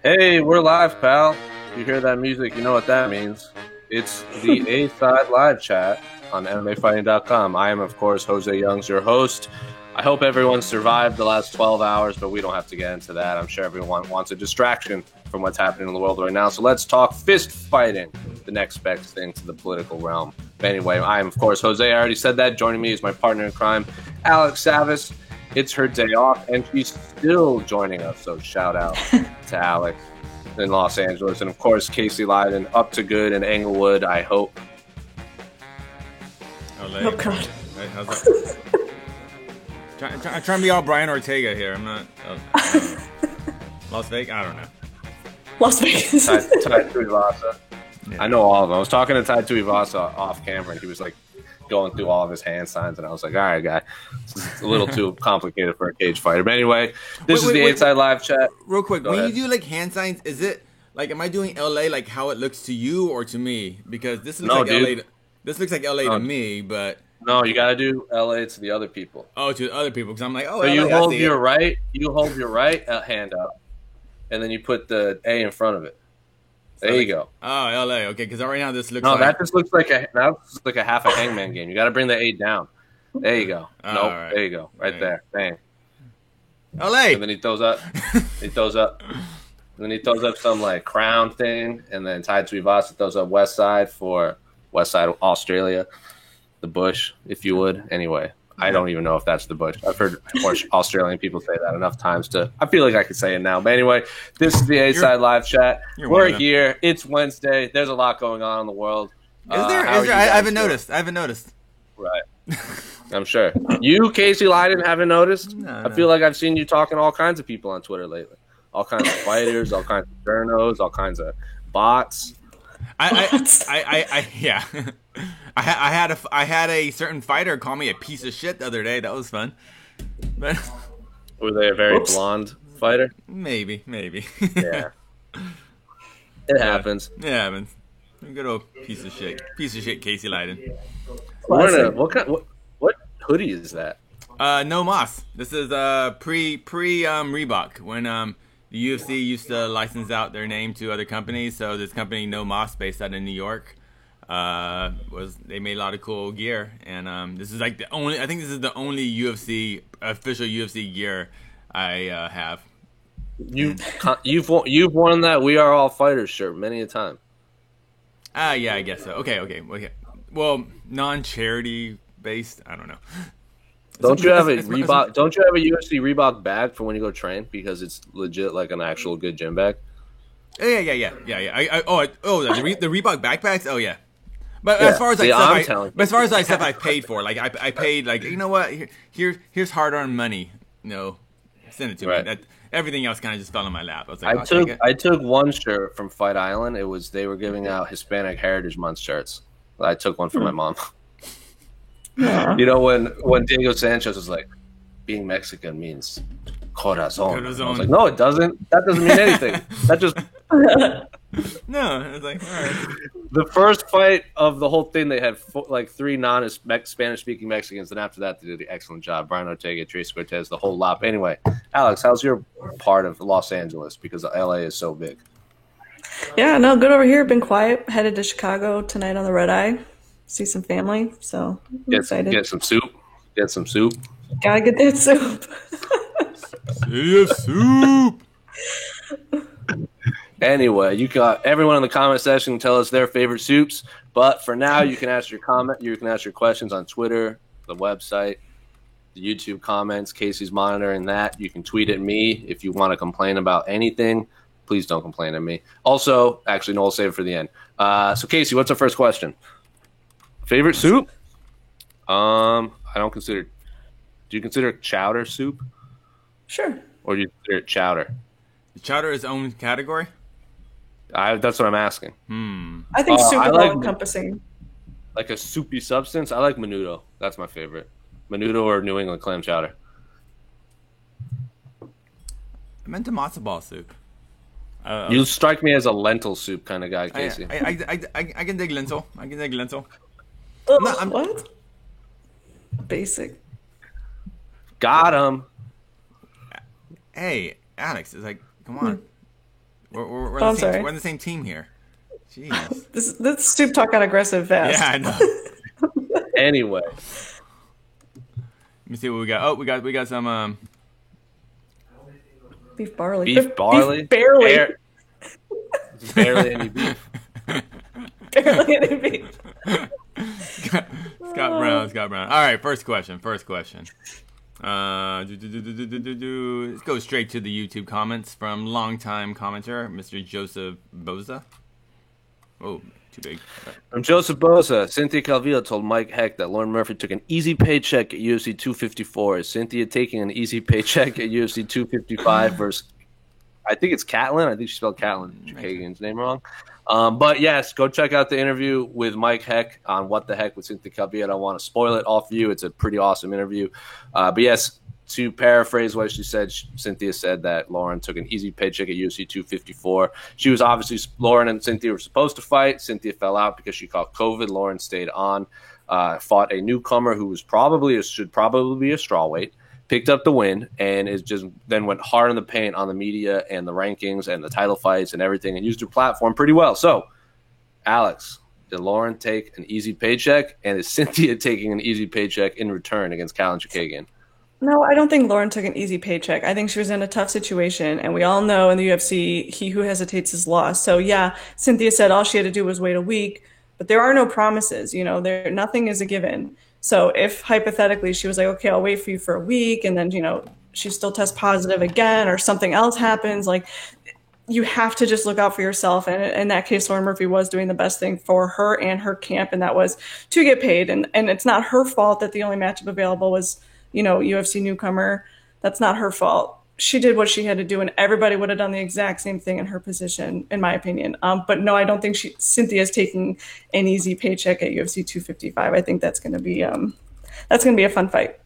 Hey, we're live, pal. If you hear that music, you know what that means. It's the A-Side live chat on MMAfighting.com. I am, of course, Jose Youngs, your host. I hope everyone survived the last 12 hours, but we don't have to get into that. I'm sure everyone wants a distraction from what's happening in the world right now. So let's talk fist fighting, the next best thing to the political realm. But anyway, I am, of course, Jose. I already said that. Joining me is my partner in crime, Alex Savis. It's her day off, and she's still joining us. So shout out to Alex in Los Angeles. And, of course, Casey Leiden up to good in Englewood, I hope. Oh, God. Hey, how's that? I'm trying to be all Brian Ortega here. I'm not. Las Vegas? I don't know. Las Vegas. Tai Tuivasa. Yeah. I know all of them. I was talking to Tai Tuivasa off camera, and he was like going through all of his hand signs, and I was like, all right, guy, it's a little too complicated for a cage fighter. But anyway, this is the Inside Live chat. Real quick, when you do like hand signs, is it like, am I doing LA like how it looks to you or to me? Because this looks like LA. This looks like LA to me, but no, you got to do LA to the other people. Oh, to the other people, because I'm like, oh, so LA, you hold your right hand up, and then you put the A in front of it. There you go. Oh, LA. Okay, because right now this looks. No, like... that just looks like a half a hangman game. You got to bring the A down. There you go. Nope. Right. There you go. Right there. Bang. LA. And then he throws up. And then he throws up some like crown thing, and then Tai Tuivasa throws up West Side for West Side of Australia, the bush, if you would. Anyway, I don't even know if that's the bush. I've heard Australian people say that enough times I feel like I could say it now. But anyway, this is the A-Side live chat. We're here. It's Wednesday. There's a lot going on in the world. Is there? I haven't noticed. Right. I'm sure. You, Casey Leiden, haven't noticed? No. I feel like I've seen you talking to all kinds of people on Twitter lately. All kinds of fighters, all kinds of journos, all kinds of bots. Yeah. I had a certain fighter call me a piece of shit the other day. That was fun. But were they a very blonde fighter? Maybe. Yeah. It happens. It happens. Good old piece of shit, Casey Leiden. What hoodie is that? No Moss. This is pre Reebok when the UFC used to license out their name to other companies. So this company No Moss, based out in New York, they made a lot of cool gear, and this is like the only. I think this is the only official UFC gear I have. You've worn that We Are All Fighters shirt many a time. Yeah, I guess so. Okay. Well, non-charity based. I don't know. Don't you have a Reebok? Don't you have a UFC Reebok bag for when you go train, because it's legit like an actual good gym bag? Yeah. The Reebok backpacks. Oh yeah. But as far as stuff I paid for, like I paid, like, you know what? Here's hard-earned money. Send it to me. Everything else kind of just fell in my lap. I was like, I took one shirt from Fight Island. They were giving out Hispanic Heritage Month shirts. I took one for my mom. Yeah. You know, when Diego Sanchez was like, being Mexican means corazon. I was like, no, it doesn't. That doesn't mean anything. That just no. It was like, all right. The first fight of the whole thing, they had like 3 non-Spanish speaking Mexicans, and after that, they did an excellent job. Brian Ortega, Trace Cortez, the whole lot. Anyway, Alex, how's your part of Los Angeles? Because LA is so big. Yeah, no, good over here. Been quiet. Headed to Chicago tonight on the red eye. See some family. So I'm excited. Get some soup. Gotta get that soup. See soup. Anyway, you got everyone in the comment section tell us their favorite soups. But for now, you can ask your questions on Twitter, the website, the YouTube comments. Casey's monitoring that. You can tweet at me if you want to complain about anything. Please don't complain at me. Also, actually, no, I'll save it for the end. So, Casey, what's our first question? Favorite soup? I don't consider. Do you consider chowder soup? Sure. Or do you consider it chowder? Is chowder its own category? That's what I'm asking. I think soup is all encompassing. Like a soupy substance. I like menudo. That's my favorite. Menudo or New England clam chowder. I meant a matzo ball soup. You strike me as a lentil soup kind of guy, Casey. I can dig lentil. I can dig lentil. What? Basic. Got him. Hey, Alex, it's like, come on. We're on the same team here. Jeez. This soup talk got aggressive fast. Yeah, I know. Anyway. Let me see what we got. Oh, we got some beef barley. Beef barley? Beef barely. barely any beef. Barely any beef. Scott Brown. All right, first question. Let's go straight to the YouTube comments from longtime commenter, Mr. Joseph Boza. Oh, too big. From Joseph Boza, Cynthia Calvillo told Mike Heck that Lauren Murphy took an easy paycheck at UFC 254. Is Cynthia taking an easy paycheck at UFC 255 versus, I think it's Catlin. I think she spelled Catlin Chookagian's name wrong. But yes, go check out the interview with Mike Heck on What the Heck with Cynthia Calvillo. I don't want to spoil it all for you. It's a pretty awesome interview. But yes, to paraphrase what she said, Cynthia said that Lauren took an easy paycheck at UFC 254. She was obviously, Lauren and Cynthia were supposed to fight. Cynthia fell out because she caught COVID. Lauren stayed on, fought a newcomer who was should probably be a strawweight, picked up the win, and is just then went hard in the paint on the media and the rankings and the title fights and everything, and used her platform pretty well. So, Alex, did Lauren take an easy paycheck, and is Cynthia taking an easy paycheck in return against Catlin Chookagian? No, I don't think Lauren took an easy paycheck. I think she was in a tough situation, and we all know in the UFC, he who hesitates is lost. So yeah, Cynthia said all she had to do was wait a week, but there are no promises. Nothing is a given. So if hypothetically she was like, okay, I'll wait for you for a week, and then she still tests positive again, or something else happens, like you have to just look out for yourself. And in that case, Lauren Murphy was doing the best thing for her and her camp, and that was to get paid. And it's not her fault that the only matchup available was UFC newcomer. That's not her fault. She did what she had to do, and everybody would have done the exact same thing in her position, in my opinion. But no, I don't think Cynthia is taking an easy paycheck at UFC 255. I think that's going to be a fun fight.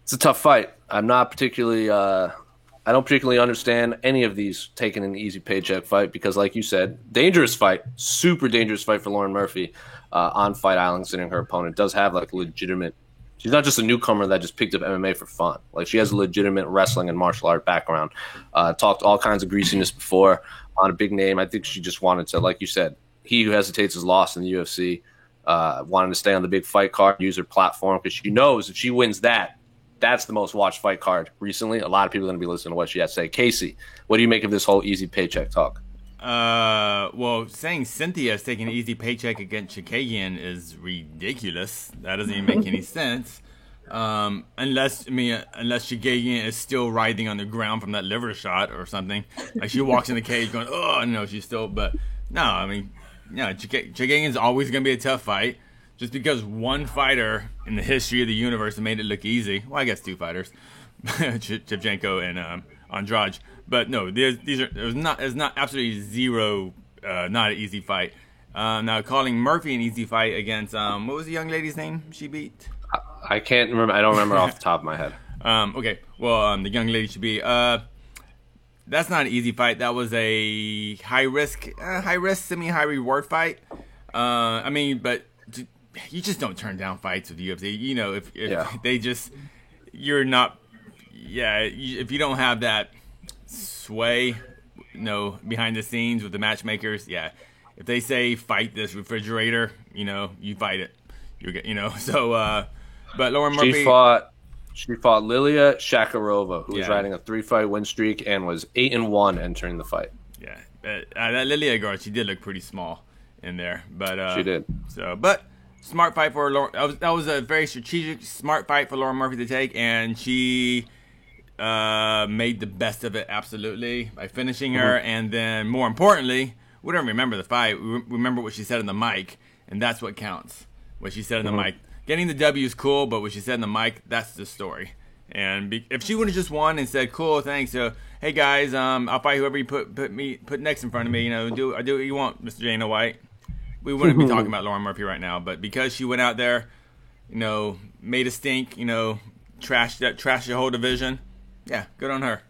It's a tough fight. I don't particularly understand any of these taking an easy paycheck fight because, like you said, dangerous fight, super dangerous fight for Lauren Murphy on Fight Island, sitting her opponent does have like legitimate. She's not just a newcomer that just picked up MMA for fun. Like, she has a legitimate wrestling and martial art background. Talked all kinds of greasiness before on a big name. I think she just wanted to, like you said, he who hesitates is lost in the UFC. Wanted to stay on the big fight card, use her platform, because she knows if she wins that's the most watched fight card recently. A lot of people are going to be listening to what she has to say. Casey, what do you make of this whole easy paycheck talk? Well, saying Cynthia is taking an easy paycheck against Chookagian is ridiculous. That doesn't even make any sense. Unless Chookagian is still writhing on the ground from that liver shot or something. Like, she walks in the cage going, oh, no, she's still, but no, I mean, yeah, Chookagian's always going to be a tough fight. Just because one fighter in the history of the universe made it look easy. Well, I guess two fighters, Shevchenko and Andrade. But no, there's not absolutely zero, not an easy fight. Now, calling Murphy an easy fight against what was the young lady's name she beat? I can't remember. I don't remember off the top of my head. Okay, well, the young lady should be. That's not an easy fight. That was a high risk, semi-high reward fight. I mean, but you just don't turn down fights with the UFC. If they just, you're not. Yeah, if you don't have that sway, behind the scenes with the matchmakers, yeah. If they say fight this refrigerator, you fight it. So, but Lauren Murphy, she fought Lilia Shakarova, who was riding a 3-fight win streak and was 8-1 entering the fight. Yeah, that Lilia girl, she did look pretty small in there, but she did. So, but smart fight for Lauren. That was a very strategic, smart fight for Lauren Murphy to take, and she made the best of it, absolutely, by finishing her. And then, more importantly, we don't remember the fight. We remember what she said on the mic, and that's what counts. What she said on the mic. Getting the W is cool, but what she said on the mic, that's the story. And if she would have just won and said, "Cool, thanks," hey guys, I'll fight whoever you put next in front of me. I do what you want, Mr. Dana White. We wouldn't be talking about Lauren Murphy right now. But because she went out there, made a stink, trashed the whole division. Yeah, good on her.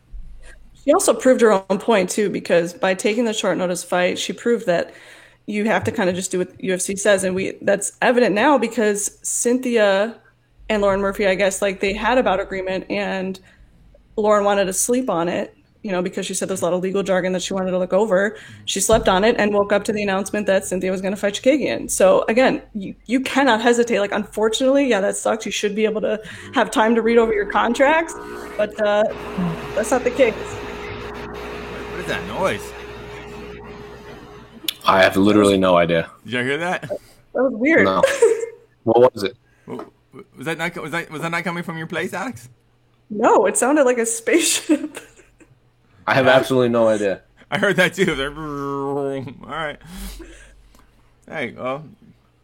She also proved her own point too, because by taking the short notice fight, she proved that you have to kind of just do what UFC says, and that's evident now because Cynthia and Lauren Murphy, I guess, like they had a bout agreement, and Lauren wanted to sleep on it, because she said there's a lot of legal jargon that she wanted to look over. She slept on it and woke up to the announcement that Cynthia was going to fight Chikagian. So again, you cannot hesitate. Like, unfortunately, yeah, that sucks. You should be able to have time to read over your contracts, but that's not the case. What is that noise? I have literally no idea. Did you hear that? That was weird. No. What was it? Was that not coming from your place, Alex? No, it sounded like a spaceship. I have absolutely no idea. I heard that too. It was like, all right. Hey, well,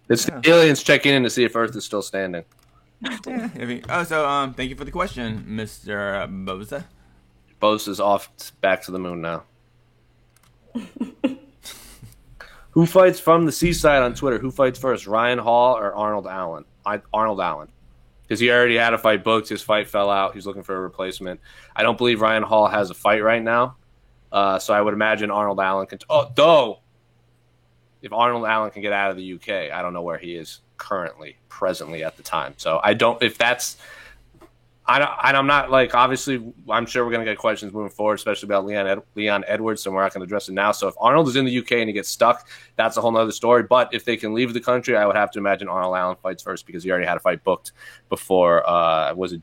It's the aliens checking in to see if Earth is still standing. yeah. Thank you for the question, Mr. Boza. Bose is off back to the moon now. Who fights from the seaside on Twitter? Who fights first, Ryan Hall or Arnold Allen? Arnold Allen. Because he already had a fight booked. His fight fell out. He's looking for a replacement. I don't believe Ryan Hall has a fight right now. So I would imagine Arnold Allen can... if Arnold Allen can get out of the UK, I don't know where he is presently at the time. So I don't... If that's... I'm not like, obviously, I'm sure we're going to get questions moving forward, especially about Leon Edwards, so we're not going to address it now. So if Arnold is in the UK and he gets stuck, that's a whole other story. But if they can leave the country, I would have to imagine Arnold Allen fights first because he already had a fight booked before. Was it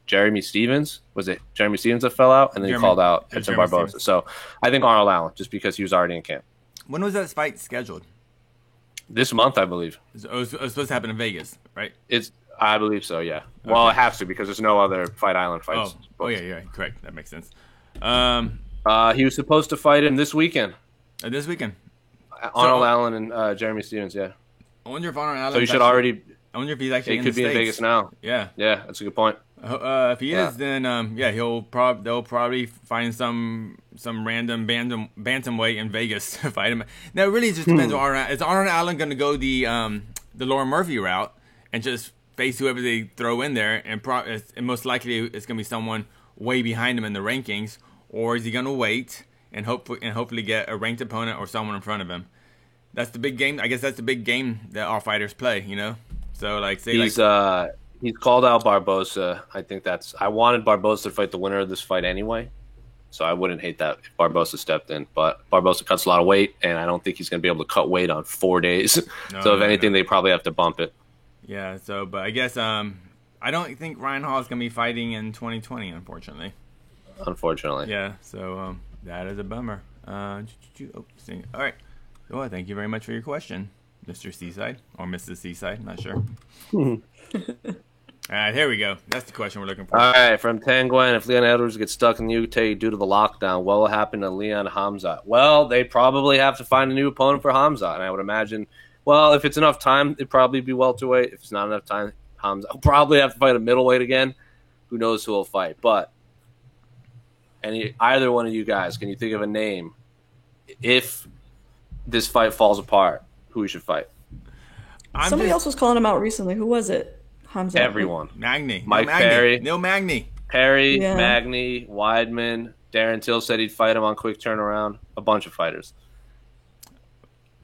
Jeremy Stevens? Was it Jeremy Stevens that fell out? And then he called out Edson Barboza. Stevens. So I think Arnold Allen, just because he was already in camp. When was that fight scheduled? This month, I believe. It was supposed to happen in Vegas, right? I believe so, yeah. Okay. Well, it has to because there's no other Fight Island fights. Oh yeah, correct. That makes sense. He was supposed to fight him this weekend. This weekend? Arnold Allen and Jeremy Stevens, yeah. I wonder if Arnold Allen... So he should already... I wonder if he's actually in the States. He could be in Vegas now. Yeah. Yeah, that's a good point. If he is, then they'll probably find some random bantamweight in Vegas to fight him. Now, it really just depends on Arnold. Is Arnold Allen going to go the Lauren Murphy route and just face whoever they throw in there, and most likely it's going to be someone way behind him in the rankings, or is he going to wait and hopefully get a ranked opponent or someone in front of him? That's the big game. I guess that's the big game that all fighters play, So he's called out Barboza. I wanted Barboza to fight the winner of this fight anyway, so I wouldn't hate that if Barboza stepped in. But Barboza cuts a lot of weight, and I don't think he's going to be able to cut weight on 4 days. If anything, they probably have to bump it. Yeah, but I guess I don't think Ryan Hall is going to be fighting in 2020, unfortunately. Unfortunately. Yeah, so that is a bummer. All right. Well, thank you very much for your question, Mr. Seaside, or Mrs. Seaside, not sure. All right, here we go. That's the question we're looking for. All right, from Tanguan, if Leon Edwards gets stuck in the UK due to the lockdown, what will happen to Leon Hamzat? Well, they probably have to find a new opponent for Hamzat, and I would imagine... Well, if it's enough time, it'd probably be welterweight. If it's not enough time, Hamza will probably have to fight a middleweight again. Who knows who will fight? But either one of you guys, can you think of a name if this fight falls apart, who we should fight? Somebody else was calling him out recently. Who was it? Hamza. Everyone. Magny. Mike Perry. Neil Magny. Perry, yeah. Magny, Weidman. Darren Till said he'd fight him on quick turnaround. A bunch of fighters.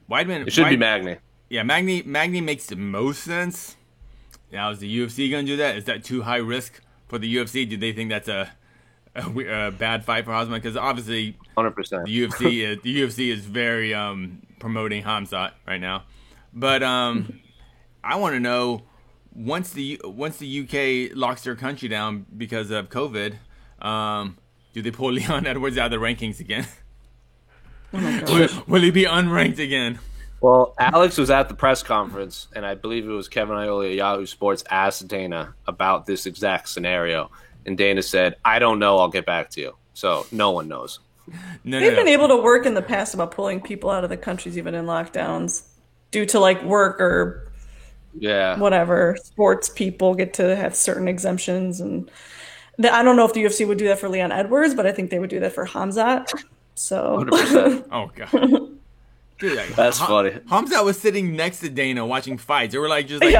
Weidman. It should be Magny. Yeah, Magny makes the most sense. Now, is the UFC going to do that? Is that too high risk for the UFC? Do they think that's a bad fight for Hamzat? Because obviously, 100%. The UFC is very promoting Hamzat right now. But I want to know, once the UK locks their country down because of COVID, do they pull Leon Edwards out of the rankings again? Oh my gosh. Will he be unranked again? Well, Alex was at the press conference, and I believe it was Kevin Iole at Yahoo Sports asked Dana about this exact scenario. And Dana said, I don't know, I'll get back to you. So no one knows. They've been able to work in the past about pulling people out of the countries even in lockdowns due to like work or whatever. Sports people get to have certain exemptions. And I don't know if the UFC would do that for Leon Edwards, but I think they would do that for Hamzat. So, 100%. Oh, God. Dude, That's funny. Hamza was sitting next to Dana watching fights. They were like just like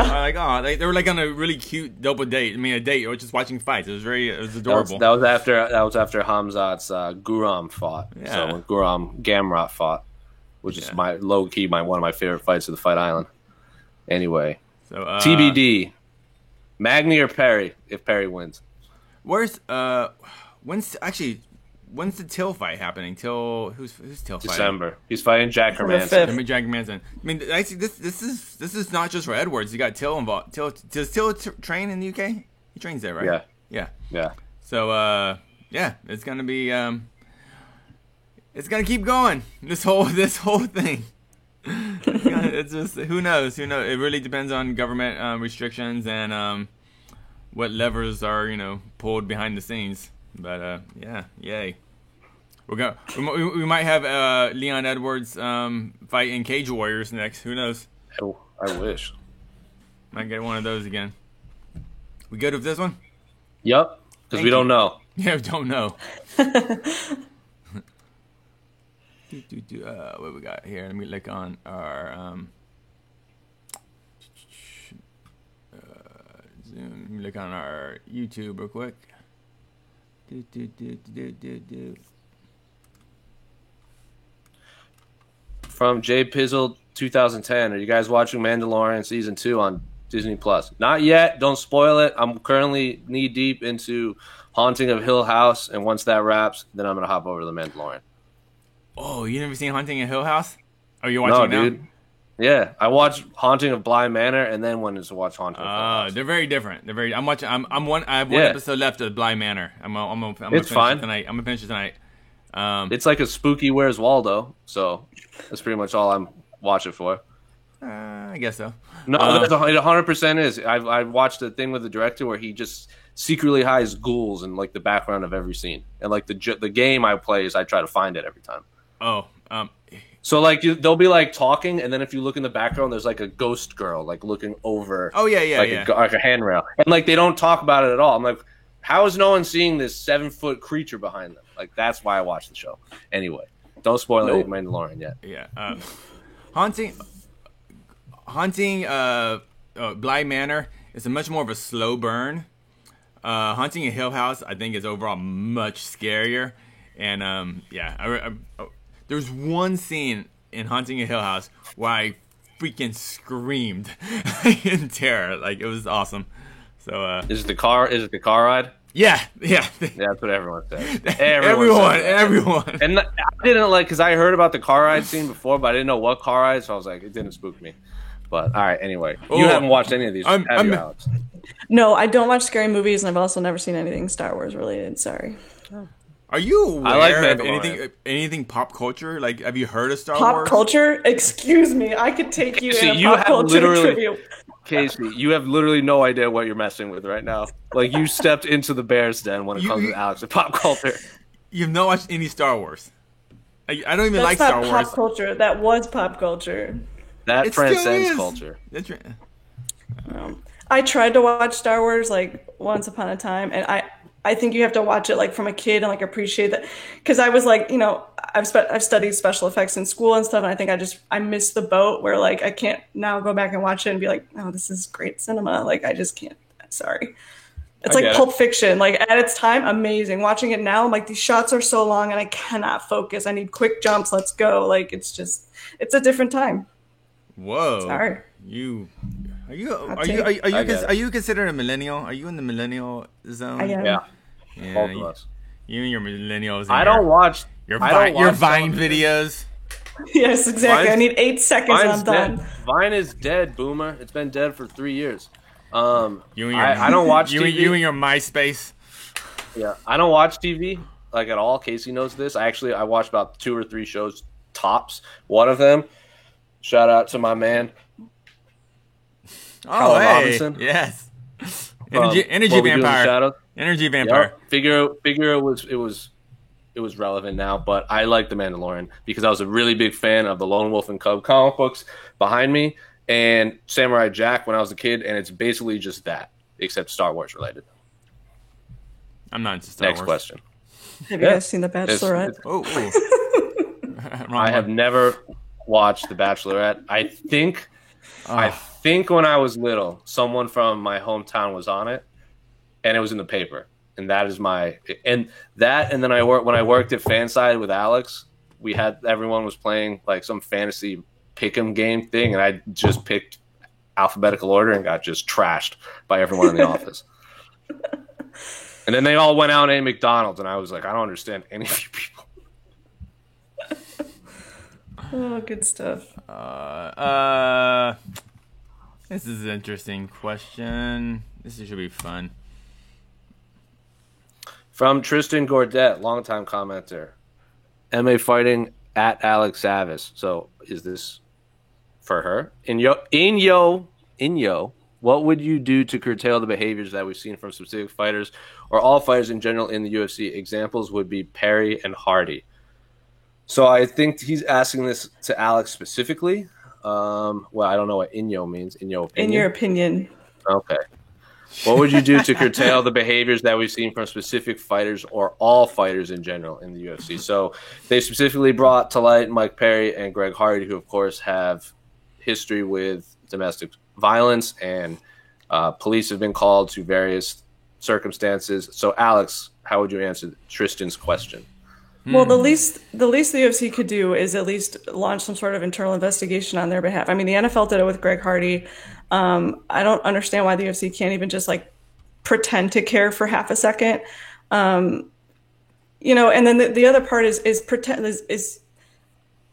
they were like on a really cute double date. I mean, a date or just watching fights. It was adorable. That was after Hamzat's Guram fought. Yeah. So when Guram Gamrot fought, which is my low key one of my favorite fights of the Fight Island. Anyway, So TBD, Magny or Perry if Perry wins. when's the Till fight happening? Who's Till fighting? December. He's fighting Jack December Hermanson. 5th. I mean, Jack Manson. I mean, actually, this is not just for Edwards. You got Till involved. Does Till train in the UK? He trains there, right? Yeah. So yeah, it's gonna be it's gonna keep going. This whole thing. It's just who knows? It really depends on government restrictions and what levers are pulled behind the scenes. But yeah, yay. We might have Leon Edwards fight in Cage Warriors next. Who knows? Oh, I wish. Might get one of those again. We good with this one? Yep. Because we don't know. Yeah, we don't know. What we got here? Let me look on our Zoom. Let me look on our YouTube real quick. From J Pizzle 2010. Are you guys watching Mandalorian season 2 on Disney Plus? Not yet. Don't spoil it. I'm currently knee deep into Haunting of Hill House, and once that wraps, then I'm gonna hop over to the Mandalorian. Oh, you never seen Haunting in Hill House? Oh, you're watching No, it now? dude. Yeah, I watched Haunting of Bly Manor, and then wanted to watch Haunting of Hill House. They're very different. They're very. I'm watching. I have one episode left of Bly Manor. I'm gonna It's finish fine. it tonight. I'm gonna finish it tonight. It's like a spooky Where's Waldo, so that's pretty much all I'm watching for. I guess so. No, it 100% is. I watched a thing with the director where he just secretly hides ghouls in like the background of every scene, and like the game I play is I try to find it every time. Oh, So like they'll be like talking, and then if you look in the background, there's like a ghost girl like looking over. Oh, yeah. like a handrail, and like they don't talk about it at all. I'm like, how is no one seeing this 7-foot creature behind them? Like that's why I watch the show. Anyway, don't spoil it, Mandalorian yet. yeah. Haunting. Bly Manor is a much more of a slow burn. Haunting in Hill House, I think, is overall much scarier. And there's one scene in Haunting in Hill House where I freaking screamed in terror. Like it was awesome. So Is it the car ride? yeah. Yeah, that's what everyone says. Everyone. And I didn't because I heard about the car ride scene before, but I didn't know what car ride, so I was like, it didn't spook me. But all right, anyway, you haven't watched any of these, have you, Alex? No, I don't watch scary movies, and I've also never seen anything Star Wars related. Sorry. Are you aware I like of Mandalorian. anything pop culture? Like, have you heard of Star Pop Wars? culture? Excuse me. I could take you See, in a you pop have culture literally- trivia. Casey, you have literally no idea what you're messing with right now. Like you stepped into the bear's den when it comes to Alex and pop culture. You've not watched any Star Wars. I don't even That's like not Star pop Wars. culture. That was pop culture. That It still transcends is. culture. That's right. I tried to watch Star Wars like once upon a time, and I think you have to watch it like from a kid and like appreciate that, because I was like, I've studied special effects in school and stuff, and I think I missed the boat where like I can't now go back and watch it and be like, oh, this is great cinema. Like I just can't. Sorry. It's I like get Pulp Fiction. Like at its time, amazing. Watching it now, I'm like, these shots are so long and I cannot focus. I need quick jumps. Let's go. Like it's a different time. Whoa. Sorry. Are take. you considered a millennial? Are you in the millennial zone? I am. Yeah, Yeah, both of us. you and your millennials. I don't watch. your I don't watch Vine television. videos. Yes, exactly. I need 8 seconds and I'm Vine's done. dead. Vine is dead, Boomer. It's been dead for 3 years. You and your, I don't watch you, TV. you and your MySpace. Yeah, I don't watch TV like at all. Casey knows this. I watch about 2 or 3 shows tops. One of them, shout out to my man. Oh, Colin hey, Robinson. yes. from Energy What We Do in the vampire. Shadows. Energy vampire. Yep. Figure it was relevant now, but I like The Mandalorian because I was a really big fan of the Lone Wolf and Cub comic books behind me and Samurai Jack when I was a kid, and it's basically just that, except Star Wars related. I'm not into Star Next Wars. question. Have you Yeah. guys seen The Bachelorette? Oh, I have never watch The Bachelorette. I think when I was little, someone from my hometown was on it, and it was in the paper. And that is and then when I worked at Fanside with Alex, everyone was playing like some fantasy pick'em game thing, and I just picked alphabetical order and got just trashed by everyone in the office. And then they all went out and ate McDonald's, and I was like, I don't understand any of you people. Oh, good stuff. This is an interesting question. This should be fun. From Tristan Gordet, longtime commenter. MMA fighting at Alex Savis. So is this for her? Inyo, what would you do to curtail the behaviors that we've seen from specific fighters or all fighters in general in the UFC? Examples would be Perry and Hardy. So I think he's asking this to Alex specifically. Well, I don't know what Inyo means. Inyo opinion? In your opinion. Okay. What would you do to curtail the behaviors that we've seen from specific fighters or all fighters in general in the UFC? So they specifically brought to light Mike Perry and Greg Hardy, who, of course, have history with domestic violence, and police have been called to various circumstances. So, Alex, how would you answer Tristan's question? Well, the least the UFC could do is at least launch some sort of internal investigation on their behalf. I mean, the NFL did it with Greg Hardy. I don't understand why the UFC can't even just like pretend to care for half a second. And then the other part is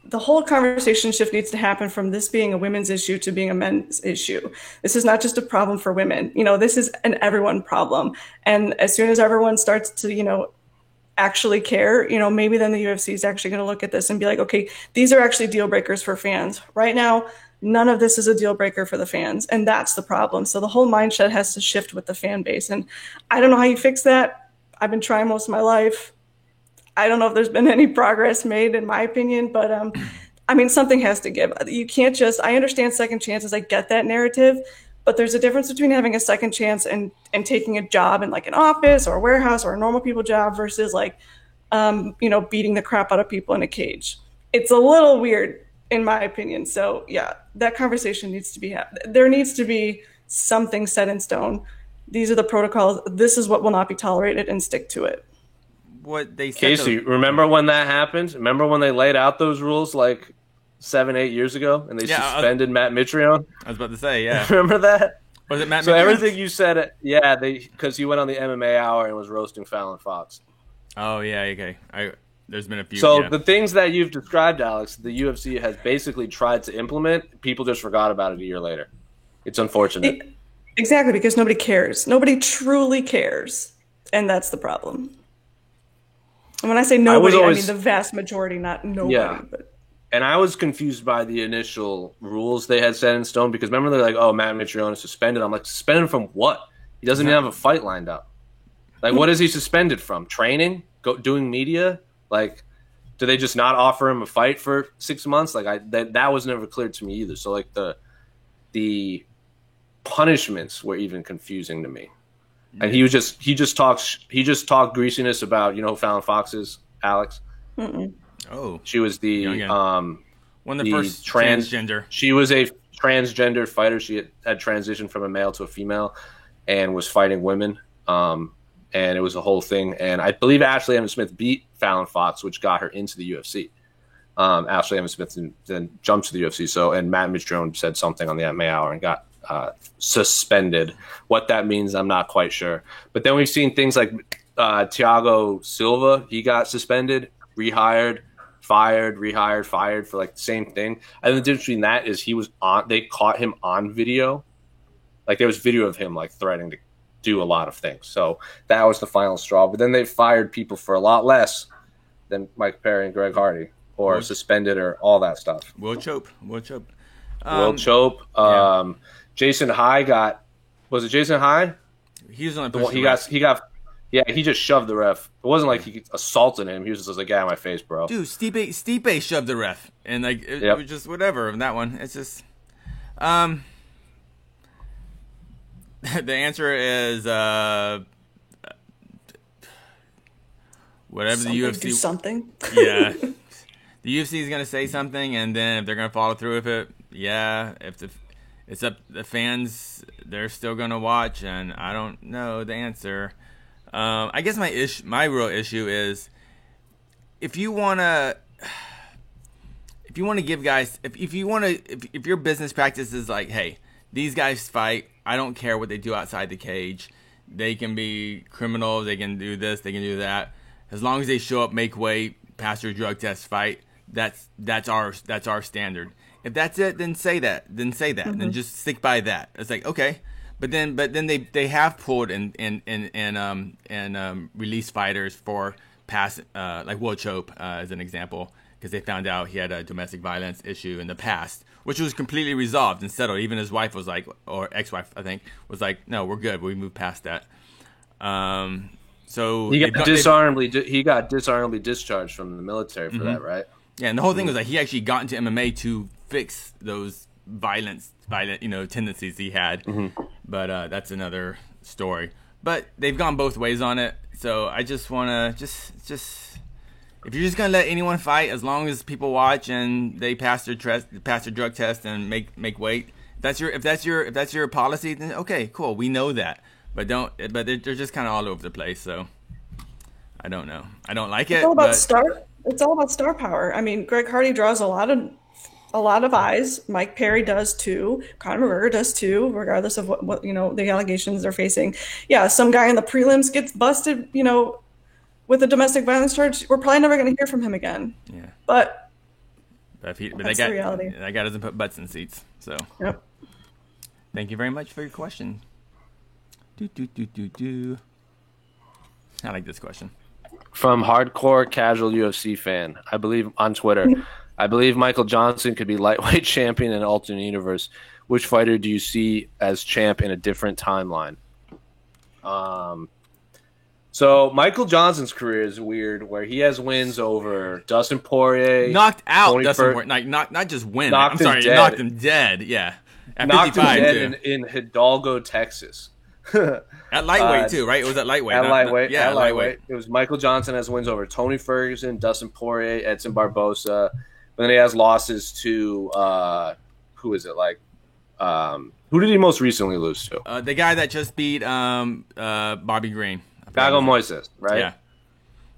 the whole conversation shift needs to happen from this being a women's issue to being a men's issue. This is not just a problem for women. This is an everyone problem. And as soon as everyone starts to, actually care, maybe then the UFC is actually going to look at this and be like, okay, these are actually deal breakers for fans. Right now, none of this is a deal breaker for the fans, and that's the problem. So the whole mindset has to shift with the fan base, and I don't know how you fix that. I've been trying most of my life. I don't know if there's been any progress made, in my opinion, but something has to give. You can't I understand second chances. I get that narrative, but there's a difference between having a second chance and taking a job in like an office or a warehouse or a normal people job versus beating the crap out of people in a cage. It's a little weird in my opinion. So yeah, that conversation needs to be had. There needs to be something set in stone. These are the protocols. This is what will not be tolerated, and stick to it. What they said. Casey, remember when that happened? Remember when they laid out those rules like 7-8 years ago, and they suspended Matt Mitrione? I was about to say, yeah. Remember that? Was it Matt Mitrione? So everything you said, because he went on the MMA Hour and was roasting Fallon Fox. Oh yeah, okay. There's been a few. So the things that you've described, Alex, the UFC has basically tried to implement. People just forgot about it a year later. It's unfortunate. Exactly, because nobody cares. Nobody truly cares, and that's the problem. And when I say nobody, I mean the vast majority, not nobody. Yeah. And I was confused by the initial rules they had set in stone, because remember they're like, oh, Matt Mitrione is suspended. I'm like, suspended from what? He doesn't even have a fight lined up. Like, what is he suspended from? Training? Doing media? Like, do they just not offer him a fight for 6 months? Like, that was never clear to me either. So, like, the punishments were even confusing to me. And he just talked greasiness about, who Fallon Fox is, Alex. Mm-mm. Oh, she was the one of the first transgender. She was a transgender fighter. She had transitioned from a male to a female, and was fighting women. And it was a whole thing. And I believe Ashley Evans Smith beat Fallon Fox, which got her into the UFC. Ashley Evans Smith then jumped to the UFC. So, and Matt Mitrione said something on the MMA Hour and got suspended. What that means, I'm not quite sure. But then we've seen things like Thiago Silva. He got suspended, rehired, fired, rehired, fired for like the same thing. I think the difference between that is they caught him on video. Like, there was video of him like threatening to do a lot of things. So that was the final straw. But then they fired people for a lot less than Mike Perry and Greg Hardy, or suspended, or all that stuff. Will Chope. Yeah. Jason High was it Jason High? He was on he just shoved the ref. It wasn't like he assaulted him. He was just like, get out of my face, bro. Dude, Stipe shoved the ref. And like it was just whatever in that one. It's just the answer is whatever the UFC do something. Yeah. the UFC is going to say something, and then if they're going to follow through with it, yeah. If it's up the fans, they're still going to watch, and I don't know the answer. I guess my real issue is if you want to give guys, if your business practice is like, hey, these guys fight, I don't care what they do outside the cage. They can be criminals, they can do this, they can do that. As long as they show up, make weight, pass their drug test, fight, that's our standard. If that's it, then say that. Mm-hmm. Then just stick by that. It's like, okay. But then they have pulled and released fighters for past, like Will Chope as an example, because they found out he had a domestic violence issue in the past, which was completely resolved and settled. Even his wife was like, or ex-wife, I think, was like, no, we're good. We moved past that. So he got dishonorably discharged from the military for that, right? Yeah, and the whole thing was that he actually got into MMA to fix those violent, tendencies he had. Mm-hmm. But that's another story. But they've gone both ways on it. So I just want to just if you're just gonna let anyone fight, as long as people watch and they pass their drug test and make weight, if that's your policy, then okay, cool, we know that. But they're just kind of all over the place. So I don't know. I don't like it. It's all about star power. I mean, Greg Hardy draws a lot of eyes. Mike Perry does too. Conor McGregor does too, regardless of what the allegations they're facing. Yeah, some guy in the prelims gets busted, with a domestic violence charge. We're probably never going to hear from him again. Yeah. But that's the reality. That guy doesn't put butts in seats. So. Yep. Thank you very much for your question. I like this question. From hardcore casual UFC fan, I believe on Twitter, I believe Michael Johnson could be lightweight champion in an alternate universe. Which fighter do you see as champ in a different timeline? So Michael Johnson's career is weird, where he has wins over Dustin Poirier, knocked out Dustin Poirier, not just win. Knocked him dead. Yeah, at knocked him dead in Hidalgo, Texas. At lightweight too, right? It was at lightweight. At lightweight. It was Michael Johnson has wins over Tony Ferguson, Dustin Poirier, Edson Barbosa. But then he has losses to who is it? Who did he most recently lose to? The guy that just beat Bobby Green. Thiago Moises, right?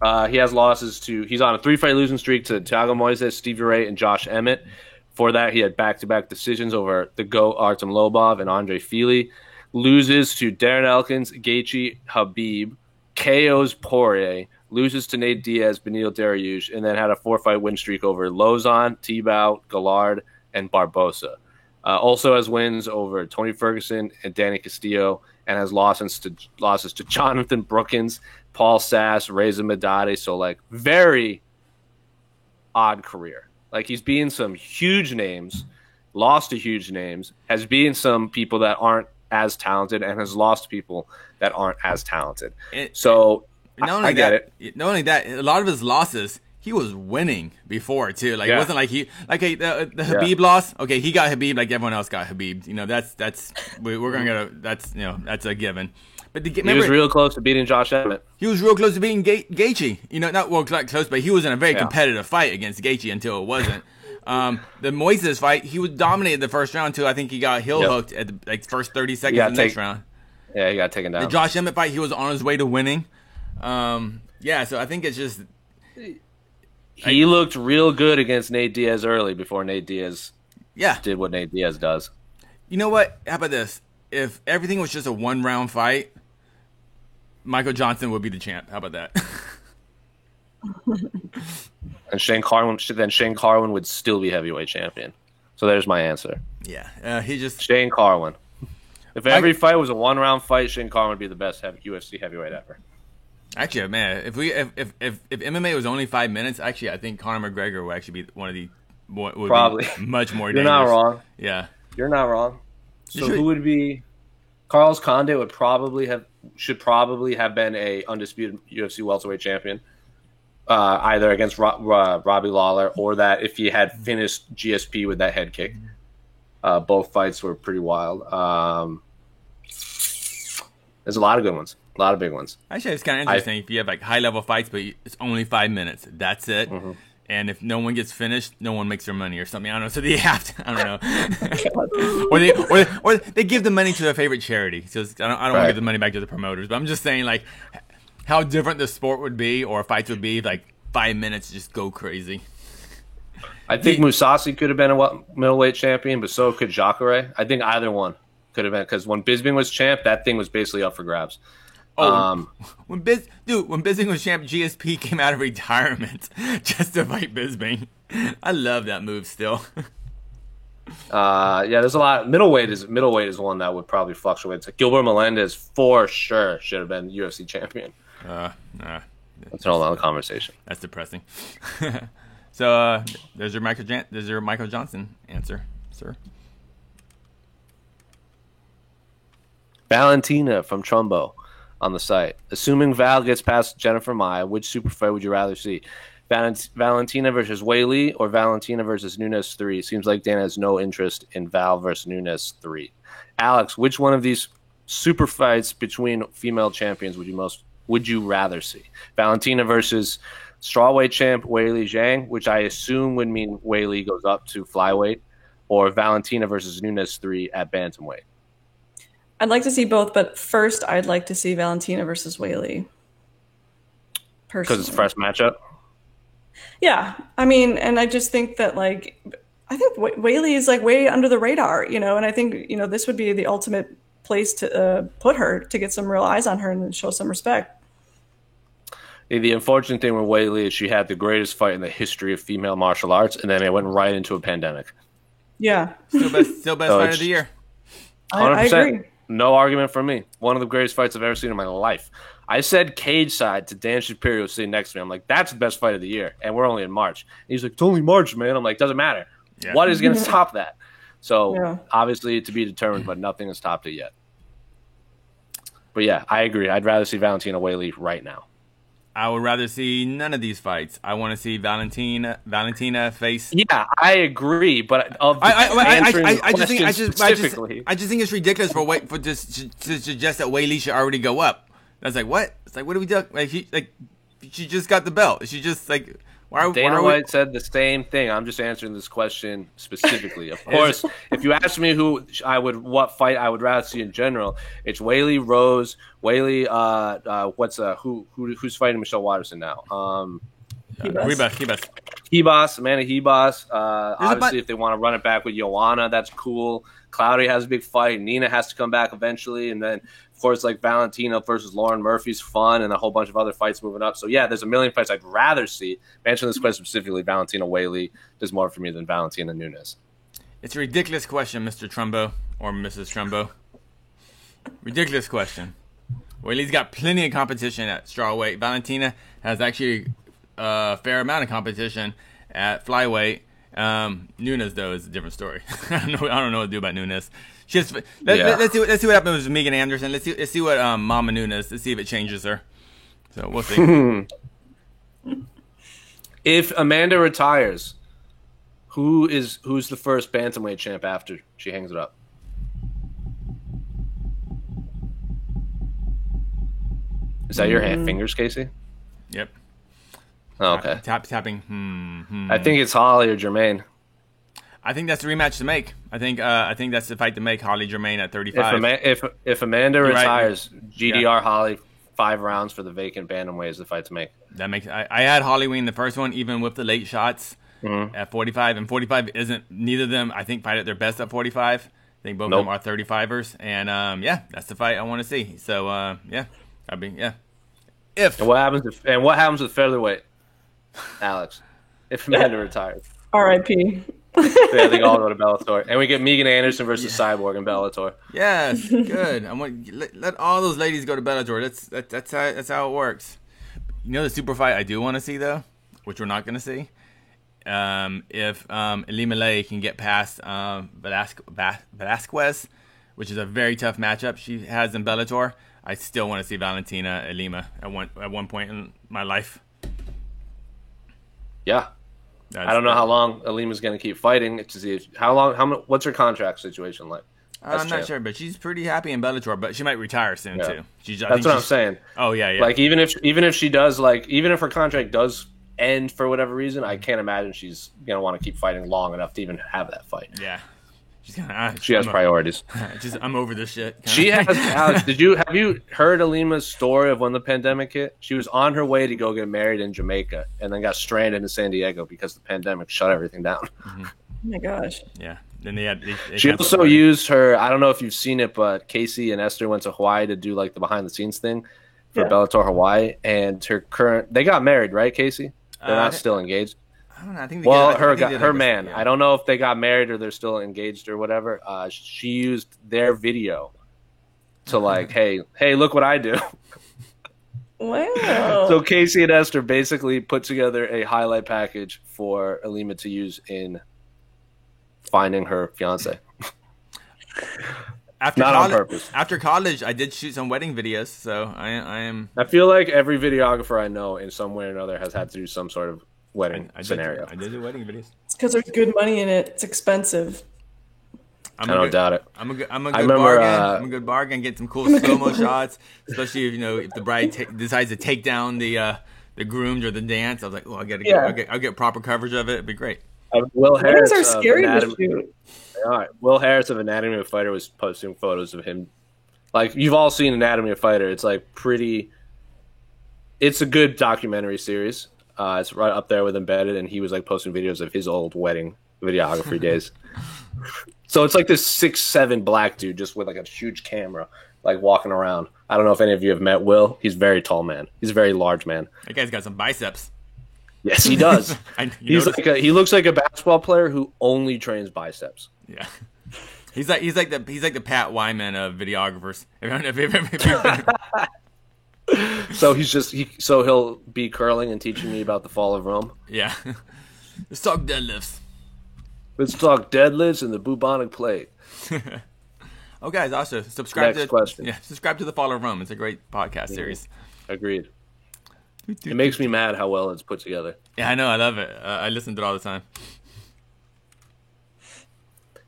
Yeah. He has losses to. He's on a 3-fight losing streak to Thiago Moises, Stevie Ray, and Josh Emmett. For that, he had back-to-back decisions over the GOAT Artem Lobov and Andre Fili. Loses to Darren Elkins, Gaethje, Habib, KOs Poirier, loses to Nate Diaz, Beneil Dariush, and then had a 4-fight win streak over Lozon, Tebow, Gallard, and Barbosa. Also has wins over Tony Ferguson and Danny Castillo, and has losses to Jonathan Brookins, Paul Sass, Reza Madadi. So, very odd career. He's beaten some huge names, lost to huge names, has beaten some people that aren't as talented, and has lost people that aren't as talented. I get it. Not only that, a lot of his losses, he was winning before too. It wasn't like the Habib loss. Okay, he got Habib like everyone else got Habib. We're gonna get that's a given. But he was real close to beating Josh Emmett. He was real close to beating Gaethje. Not close, but he was in a very competitive fight against Gaethje until it wasn't. The Moises fight, he was dominated the first round until I think he got heel hooked at the first 30 seconds of the next round. Yeah, he got taken down. The Josh Emmett fight, he was on his way to winning. So I think it's just he looked real good against Nate Diaz early before Nate Diaz did what Nate Diaz does. You know what? How about this? If everything was just a 1-round fight, Michael Johnson would be the champ. How about that? And Shane Carwin would still be heavyweight champion. So there's my answer. Yeah, Shane Carwin. If every fight was a 1-round fight, Shane Carwin would be the best UFC heavyweight ever. Actually, man, if MMA was only 5 minutes, actually, I think Conor McGregor would actually be one of the probably be much more. You're not wrong. Yeah, you're not wrong. So who would be? Carlos Condit should probably have been a undisputed UFC welterweight champion, either against Robbie Lawler or that if he had finished GSP with that head kick. Both fights were pretty wild. There's a lot of good ones. A lot of big ones. Actually, it's kind of interesting if you have high-level fights, but it's only 5 minutes. That's it. Mm-hmm. and if no one gets finished, no one makes their money or something. I don't know. So they have to. I don't know. or they give the money to their favorite charity. So I don't want to give the money back to the promoters. But I'm just saying, like, how different the sport would be or fights would be if, like, 5 minutes just go crazy. I think Mousasi could have been a middleweight champion, but so could Jacare. I think either one could have been, because when Bisping was champ, that thing was basically up for grabs. When Bisping was champ, GSP came out of retirement just to fight Bisping. I love that move still. There's a lot. Middleweight is one that would probably fluctuate. It's like Gilbert Melendez for sure should have been UFC champion. That's a whole other conversation. That's depressing. So there's your Michael Johnson answer, sir. Valentina from Trumbo on the site. Assuming Val gets past Jennifer Maia, which super fight would you rather see? Valentina versus Weili or Valentina versus Nunes 3? Seems like Dan has no interest in Val versus Nunes 3. Alex, which one of these super fights between female champions would you rather see? Valentina versus strawweight champ Weili Zhang, which I assume would mean Weili goes up to flyweight, or Valentina versus Nunes 3 at bantamweight? I'd like to see both, but first I'd like to see Valentina versus Weili. Because it's the first matchup? Yeah. I mean, and I just think that, like, I think Weili is, like, way under the radar, you know, and I think, you know, this would be the ultimate place to put her, to get some real eyes on her and show some respect. The unfortunate thing with Weili is she had the greatest fight in the history of female martial arts, and then it went right into a pandemic. Yeah. Still best fight of the year. 100%. I agree. No argument from me. One of the greatest fights I've ever seen in my life. I said cage side to Dan Shapiro sitting next to me. I'm like, that's the best fight of the year, and we're only in March. And he's like, it's only March, man. I'm like, doesn't matter. Yeah. What is going to stop that? So, obviously, to be determined, but nothing has stopped it yet. But yeah, I agree. I'd rather see Valentina Weili right now. I would rather see none of these fights. I want to see Valentina face. Yeah, I agree, but I just think it's ridiculous for just to suggest that Weili should already go up. I was like, what? It's like, what do we do? She just got the belt. She just like. Dana White said the same thing. I'm just answering this question specifically. Of course, if you ask me what fight I would rather see in general, it's Weili Rose. Weili, who's fighting Michelle Watterson now? Ribas. Amanda Ribas. Obviously, if they want to run it back with Joanna, that's cool. Claudia has a big fight. Nina has to come back eventually, and then of course, like Valentina versus Lauren Murphy's fun, and a whole bunch of other fights moving up. So yeah, there's a million fights I'd rather see. Answering this question specifically, Valentina Weili does more for me than Valentina Nunes. It's a ridiculous question, Mr. Trumbo or Mrs. Trumbo. Ridiculous question. Weili's got plenty of competition at strawweight. Valentina has actually a fair amount of competition at flyweight. Nunes though is a different story. I don't know what to do about Nunes. Let's see what happens with Megan Anderson. Let's see what Mama Nunes. Let's see if it changes her. So we'll see. If Amanda retires, who's the first bantamweight champ after she hangs it up? Is that your fingers, Casey? Yep. Oh, okay. Tapping. I think it's Holly or Jermaine. I think that's the rematch to make. I think that's the fight to make. Holly Jermaine at 35. If Amanda retires, right. GDR Holly 5 rounds for the vacant bantamweight is the fight to make. That makes. I had Holly win the first one, even with the late shots at 45. And 45 isn't. Neither of them, I think, fight at their best at 45. I think both of them are 35ers. And that's the fight I want to see. So If and what happens with featherweight, Alex? If Amanda retires. R.I.P. Yeah, they all go to Bellator, and we get Megan Anderson versus Cyborg in Bellator. Yes, good. I want let all those ladies go to Bellator. That's how it works. You know the super fight I do want to see though, which we're not going to see. If Elimele can get past Velasquez, which is a very tough matchup she has in Bellator, I still want to see Valentina Ilima at one point in my life. Yeah. I don't know how long Alima's going to keep fighting to see what's her contract situation like. I'm not sure, but she's pretty happy in Bellator, but she might retire soon too. That's what I'm saying. Oh yeah. Like even if she does, like even if her contract does end for whatever reason, I can't imagine she's going to want to keep fighting long enough to even have that fight. Yeah. She has priorities. I'm over this shit. She has. Alex, have you heard Alima's story of when the pandemic hit? She was on her way to go get married in Jamaica and then got stranded in San Diego because the pandemic shut everything down. Oh my gosh. Yeah. Then they she also used her. I don't know if you've seen it, but Casey and Esther went to Hawaii to do like the behind the scenes thing for Bellator Hawaii, and they got married, right, Casey? They're not still engaged. I don't know. I think her man. I don't know if they got married or they're still engaged or whatever. She used their video to like, hey, look what I do. Wow. So Casey and Esther basically put together a highlight package for Alima to use in finding her fiance. On purpose. After college, I did shoot some wedding videos, so I am. I feel like every videographer I know in some way or another has had to do some sort of wedding scenario. I did do wedding videos. It's because there's good money in it. It's expensive. I don't doubt it. I'm a good bargain. Get some cool slow-mo shots, especially if the bride decides to take down the groomed or the dance. I was like, oh, I'll get proper coverage of it. It'd be great. Will Harris are scary to shoot. All right. Will Harris of Anatomy of a Fighter was posting photos of him. Like, you've all seen Anatomy of a Fighter. It's like pretty. It's a good documentary series. It's right up there with Embedded, and he was like posting videos of his old wedding videography days. So it's like this 6'7" black dude just with like a huge camera, like walking around. I don't know if any of you have met Will. He's a very tall man. He's a very large man. That guy's got some biceps. Yes, he does. He looks like a basketball player who only trains biceps. Yeah, he's like the Pat Wyman of videographers. So so he'll be curling and teaching me about the fall of Rome. Yeah, let's talk deadlifts. Let's talk deadlifts and the bubonic plague. Oh, guys, also subscribe question. Subscribe to the Fall of Rome. It's a great podcast series. Agreed. It makes me mad how well it's put together. Yeah, I know. I love it. I listen to it all the time.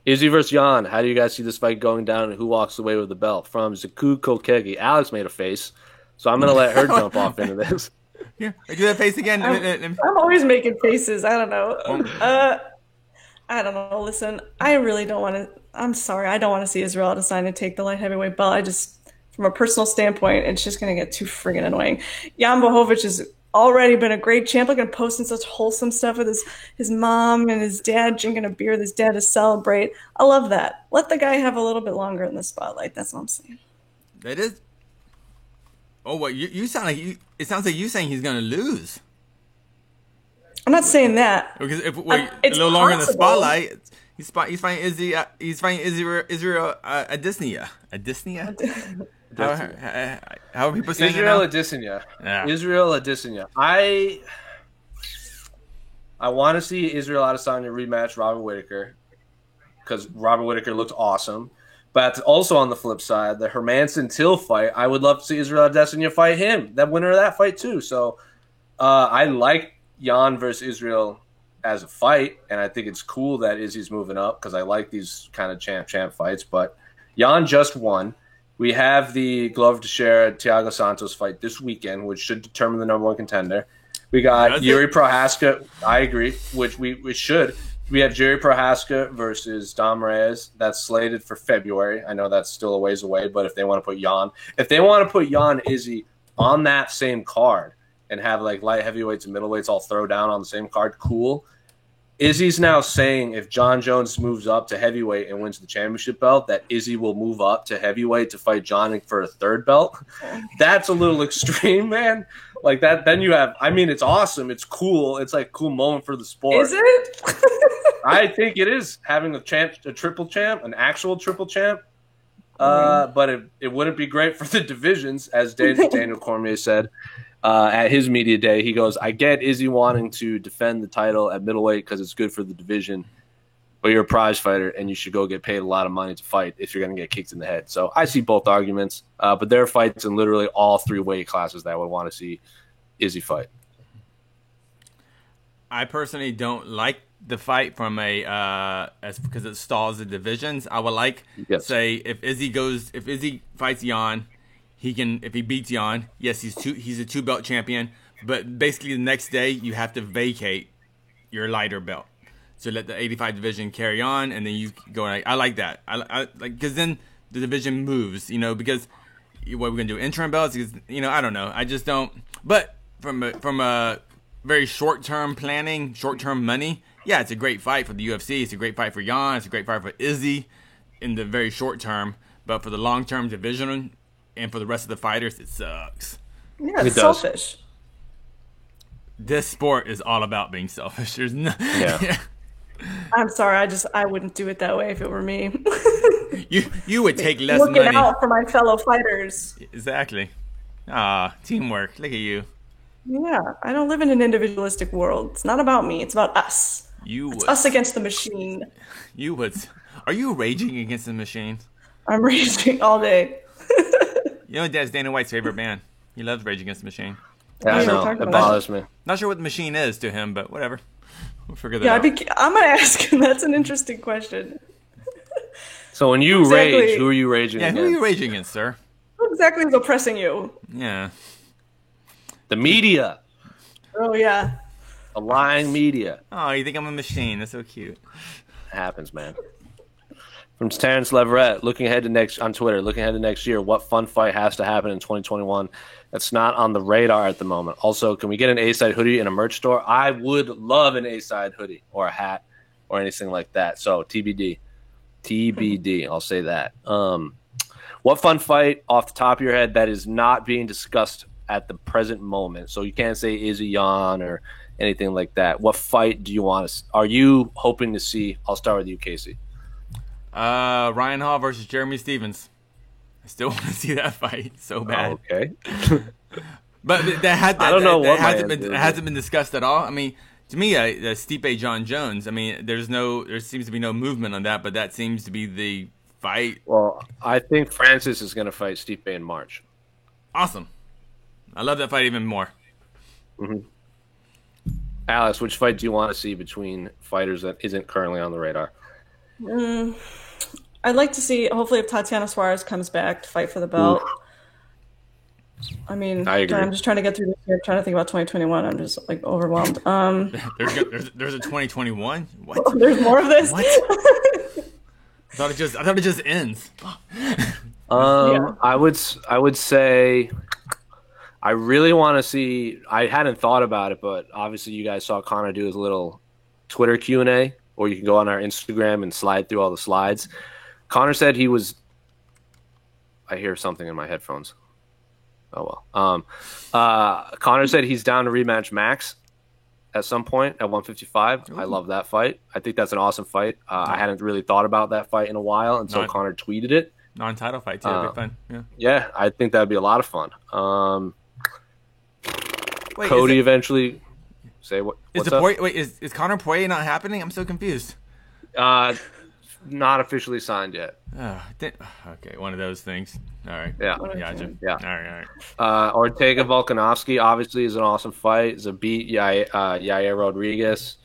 Izzy versus Jan. How do you guys see this fight going down, and who walks away with the belt? From Zaku Kokegi. Alex made a face, so I'm going to let her jump off into this. Yeah, do that face again. I'm always making faces. I don't know. I don't know. Listen, I really don't want to. I'm sorry. I don't want to see Israel Adesanya take the light heavyweight belt. From a personal standpoint, it's just going to get too friggin' annoying. Jan Blachowicz has already been a great champ. Like, posting such wholesome stuff with his mom and his dad drinking a beer with his dad to celebrate. I love that. Let the guy have a little bit longer in the spotlight. That's what I'm saying. That is. Oh, what you sound like you? It sounds like you saying he's going to lose. I'm not saying that. Because if we're a little longer in the spotlight, he's fighting Israel Adesanya. How are people saying Israel it now? Adesanya? Yeah. Israel Adesanya. I want to see Israel Adesanya rematch Robert Whittaker because Robert Whittaker looked awesome. But also on the flip side, the Hermanson Till fight, I would love to see Israel Adesanya fight him. That winner of that fight too. So I like Jan versus Israel as a fight, and I think it's cool that Izzy's moving up because I like these kind of champ fights. But Jan just won. We have the Glover Teixeira Thiago Santos fight this weekend, which should determine the number one contender. We got Yuri Prohaska. I agree, which we should. We have Yuri Prohaska versus Dom Reyes. That's slated for February. I know that's still a ways away, but if they want to put Jan Izzy on that same card and have like light heavyweights and middleweights all throw down on the same card, cool. Izzy's now saying if John Jones moves up to heavyweight and wins the championship belt, that Izzy will move up to heavyweight to fight John for a third belt. That's a little extreme, man. Like that, then you have, I mean, it's awesome. It's cool. It's like a cool moment for the sport. Is it? I think it is having a triple champ, an actual triple champ. But it wouldn't be great for the divisions, as Daniel Cormier said. At his media day, he goes, I get Izzy wanting to defend the title at middleweight because it's good for the division, but you're a prize fighter and you should go get paid a lot of money to fight if you're going to get kicked in the head. So I see both arguments, but there are fights in literally all three weight classes that I would want to see Izzy fight. I personally don't like the fight from because it stalls the divisions. I would say if Izzy fights Jan, he can, if he beats Jan, yes, he's a 2-belt champion, But basically, the next day you have to vacate your lighter belt. So let the 85 division carry on, and then you go. I like that. I like because then the division moves. Because what we're gonna do interim belts. Because I don't know. I just don't. But from a very short term planning, short term money. Yeah, it's a great fight for the UFC. It's a great fight for Jan. It's a great fight for Izzy in the very short term. But for the long term division and for the rest of the fighters, it sucks. Yeah, it's selfish. This sport is all about being selfish. There's no. Yeah. I'm sorry. I wouldn't do it that way if it were me. You would take less Looking money. out for my fellow fighters. Exactly. Teamwork. Look at you. Yeah, I don't live in an individualistic world. It's not about me. It's about us. It's us against the machine. You would. Are you raging against the machine? I'm raging all day. That's Dana White's favorite band. He loves Rage Against the Machine. Yeah, I know. It bothers me. Not sure what the machine is to him, but whatever. We'll figure that out. I'm going to ask him. That's an interesting question. So when you rage, who are you raging against? Who are you raging against, sir? Who exactly is oppressing you? Yeah. The media. Oh, yeah. The lying media. Oh, you think I'm a machine? That's so cute. It happens, man. From Terrence Leverett, looking ahead to next year, what fun fight has to happen in 2021 that's not on the radar at the moment? Also, can we get an A-side hoodie in a merch store? I would love an A-side hoodie or a hat or anything like that. So TBD. I'll say that. What fun fight off the top of your head that is not being discussed at the present moment? So you can't say Izzy Jan or anything like that. What fight do you want to? Are you hoping to see? I'll start with you, Casey. Ryan Hall versus Jeremy Stevens. I still want to see that fight so bad. Okay. But it hasn't been discussed at all. I mean, to me, Stipe John Jones. I mean, there seems to be no movement on that, but that seems to be the fight. Well, I think Francis is going to fight Stipe in March. Awesome. I love that fight even more. Mm-hmm. Alex, which fight do you want to see between fighters that isn't currently on the radar? I'd like to see, hopefully, if Tatiana Suarez comes back to fight for the belt. Ooh. I mean, I'm just trying to get through this year. I'm trying to think about 2021. I'm just overwhelmed. There's a 2021. What? Oh, there's more of this. What? I thought it just ends. Yeah. I would say I really want to see. I hadn't thought about it, but obviously you guys saw Conor do his little Twitter Q&A, or you can go on our Instagram and slide through all the slides. Conor said he was. I hear something in my headphones. Oh well. Conor said he's down to rematch Max at some point at 155. Ooh. I love that fight. I think that's an awesome fight. I hadn't really thought about that fight in a while until Conor tweeted it. Non-title fight too. It'd be fun. Yeah, I think that'd be a lot of fun. Wait, Cody eventually. Say what? Is Conor Poirier not happening? I'm so confused. Not officially signed yet. Okay, one of those things. All right. Yeah. Gotcha. Yeah. All right. Ortega Volkanovski obviously is an awesome fight. Zabit Yair Rodriguez.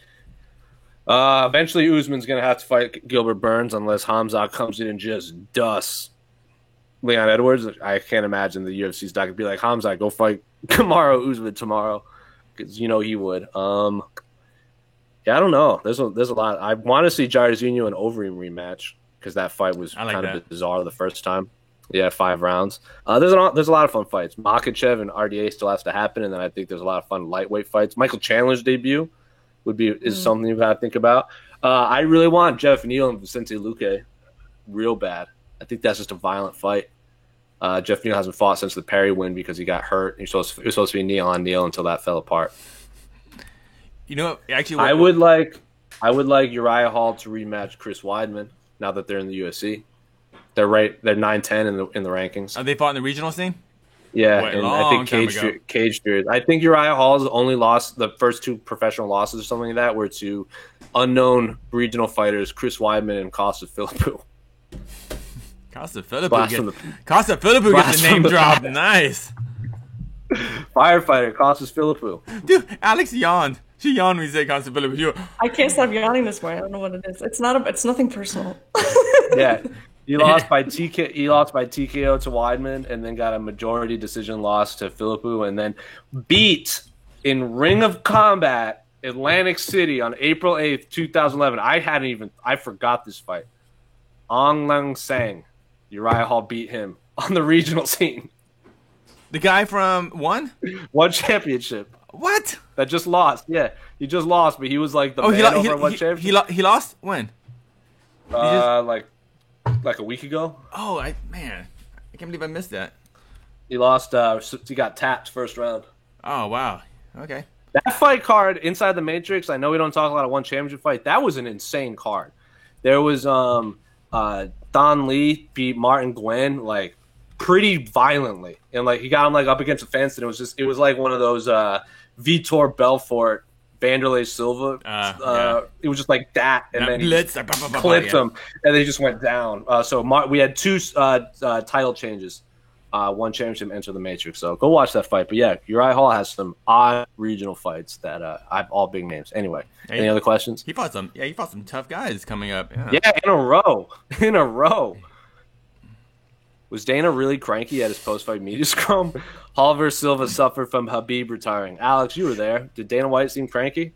Eventually Usman's gonna have to fight Gilbert Burns unless Hamzat comes in and just dusts Leon Edwards. I can't imagine the UFC's not gonna be like, Hamzat, go fight Kamaru Usman tomorrow, because he would. Yeah, I don't know. There's a lot. I want to see Jairzinho and Overeem rematch, because that fight was kind of bizarre the first time. Yeah, 5 rounds. There's a lot of fun fights. Makhachev and RDA still has to happen, and then I think there's a lot of fun lightweight fights. Michael Chandler's debut is something you've got to think about. I really want Jeff Neal and Vicente Luque real bad. I think that's just a violent fight. Jeff Neal hasn't fought since the Perry win because he got hurt. It was supposed to be Neal on Neal until that fell apart. Actually, I would like Uriah Hall to rematch Chris Weidman now that they're in the UFC. They're 9-10 in the rankings. Are they fought in the regional scene? Yeah, and I think Cage Fears. I think Uriah Hall's only lost the first 2 professional losses or something like that were to unknown regional fighters Chris Weidman and Costa Philippou. Costa Philippou gets the name drop. Nice. Firefighter Costa Philippou. Dude, Alex yawned. She yawned when you said Costa Philippou. I can't stop yawning this morning. I don't know what it is. It's nothing personal. Yeah. He lost by TKO to Weidman, and then got a majority decision loss to Philippou, and then beat in Ring of Combat, Atlantic City on April 8th, 2011. I forgot this fight. Ong Leng Sang, Uriah Hall beat him on the regional scene. The guy from One Championship. What? That just lost. Yeah, he just lost, but he was like the man over One Championship. He lost? When? Like a week ago. Oh, I can't believe I missed that. He lost. He got tapped first round. Oh, wow. Okay. That fight card inside the Matrix, I know we don't talk a lot of One Championship fight. That was an insane card. There was Don Lee beat Martin Gwen like pretty violently, and like he got him like up against the fence, and it was like one of those Vitor Belfort Vanderlei Silva. It was just like that, and then he clipped him, and they just went down. So we had two title changes. One championship enter the Matrix. So go watch that fight. But yeah, Uriah Hall has some odd regional fights that I've all big names. Anyway, any other questions? He fought some tough guys coming up. Yeah, in a row. Was Dana really cranky at his post-fight media scrum? Hall versus Silva suffered from Khabib retiring. Alex, you were there. Did Dana White seem cranky?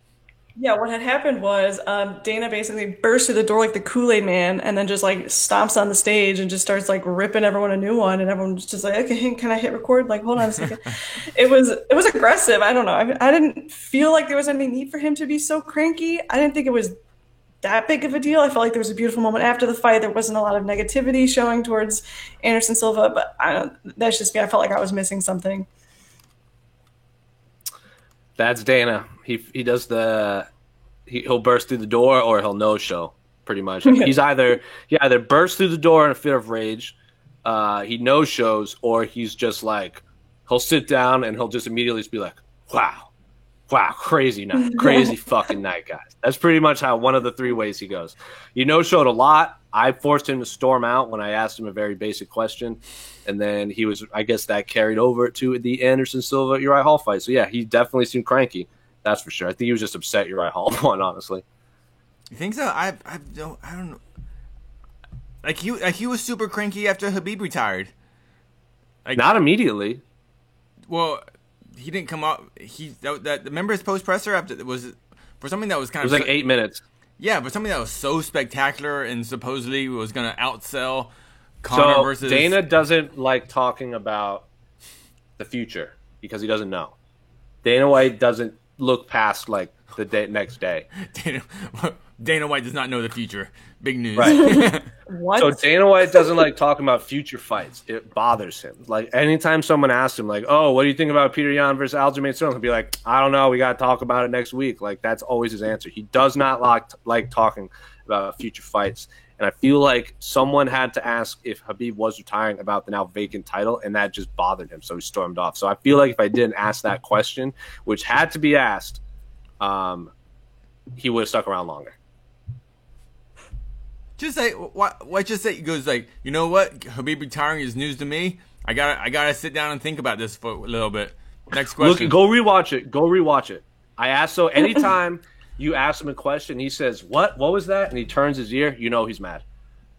Yeah, what had happened was Dana basically burst through the door like the Kool-Aid man and then just like stomps on the stage and just starts like ripping everyone a new one, and everyone's just like, okay, can I hit record? Like, hold on a second. It was aggressive. I don't know. I didn't feel like there was any need for him to be so cranky. I didn't think it was that big of a deal. I felt like there was a beautiful moment after the fight. There wasn't a lot of negativity showing towards Anderson Silva, but that's just me. I felt like I was missing something. That's Dana. He does he'll burst through the door or he'll no show pretty much. He either bursts through the door in a fit of rage, he no shows, or he's just like he'll sit down and he'll just immediately just be like, wow, crazy night, crazy fucking night, guys. That's pretty much how one of the three ways he goes. He no showed a lot. I forced him to storm out when I asked him a very basic question. And then I guess that carried over to the Anderson Silva Uriah Hall fight. So yeah, he definitely seemed cranky. That's for sure. I think he was just upset Uriah Hall won, honestly. You think so? I don't know. Like he was super cranky after Khabib retired. Like, not immediately. Well, he didn't come out. Remember his post presser after was for something that was kind of. It was like 8 minutes. Yeah, but something that was so spectacular and supposedly was going to outsell Conor versus. Dana doesn't like talking about the future because he doesn't know. Dana White doesn't look past like the next day. Dana White does not know the future. Big news. Right. What? So Dana White doesn't like talking about future fights. It bothers him. Like anytime someone asks him, like, "Oh, what do you think about Peter Yan versus Aljamain Sterling?" He'll be like, "I don't know. We got to talk about it next week." Like that's always his answer. He does not like talking about future fights. And I feel like someone had to ask if Khabib was retiring about the now vacant title, and that just bothered him, so he stormed off. So I feel like if I didn't ask that question, which had to be asked, he would have stuck around longer. Just say what? Just say he goes like, you know what? Khabib retiring is news to me. I gotta sit down and think about this for a little bit. Next question. Look, go rewatch it. I asked so anytime you ask him a question, he says, "What? What was that?" and he turns his ear. You know he's mad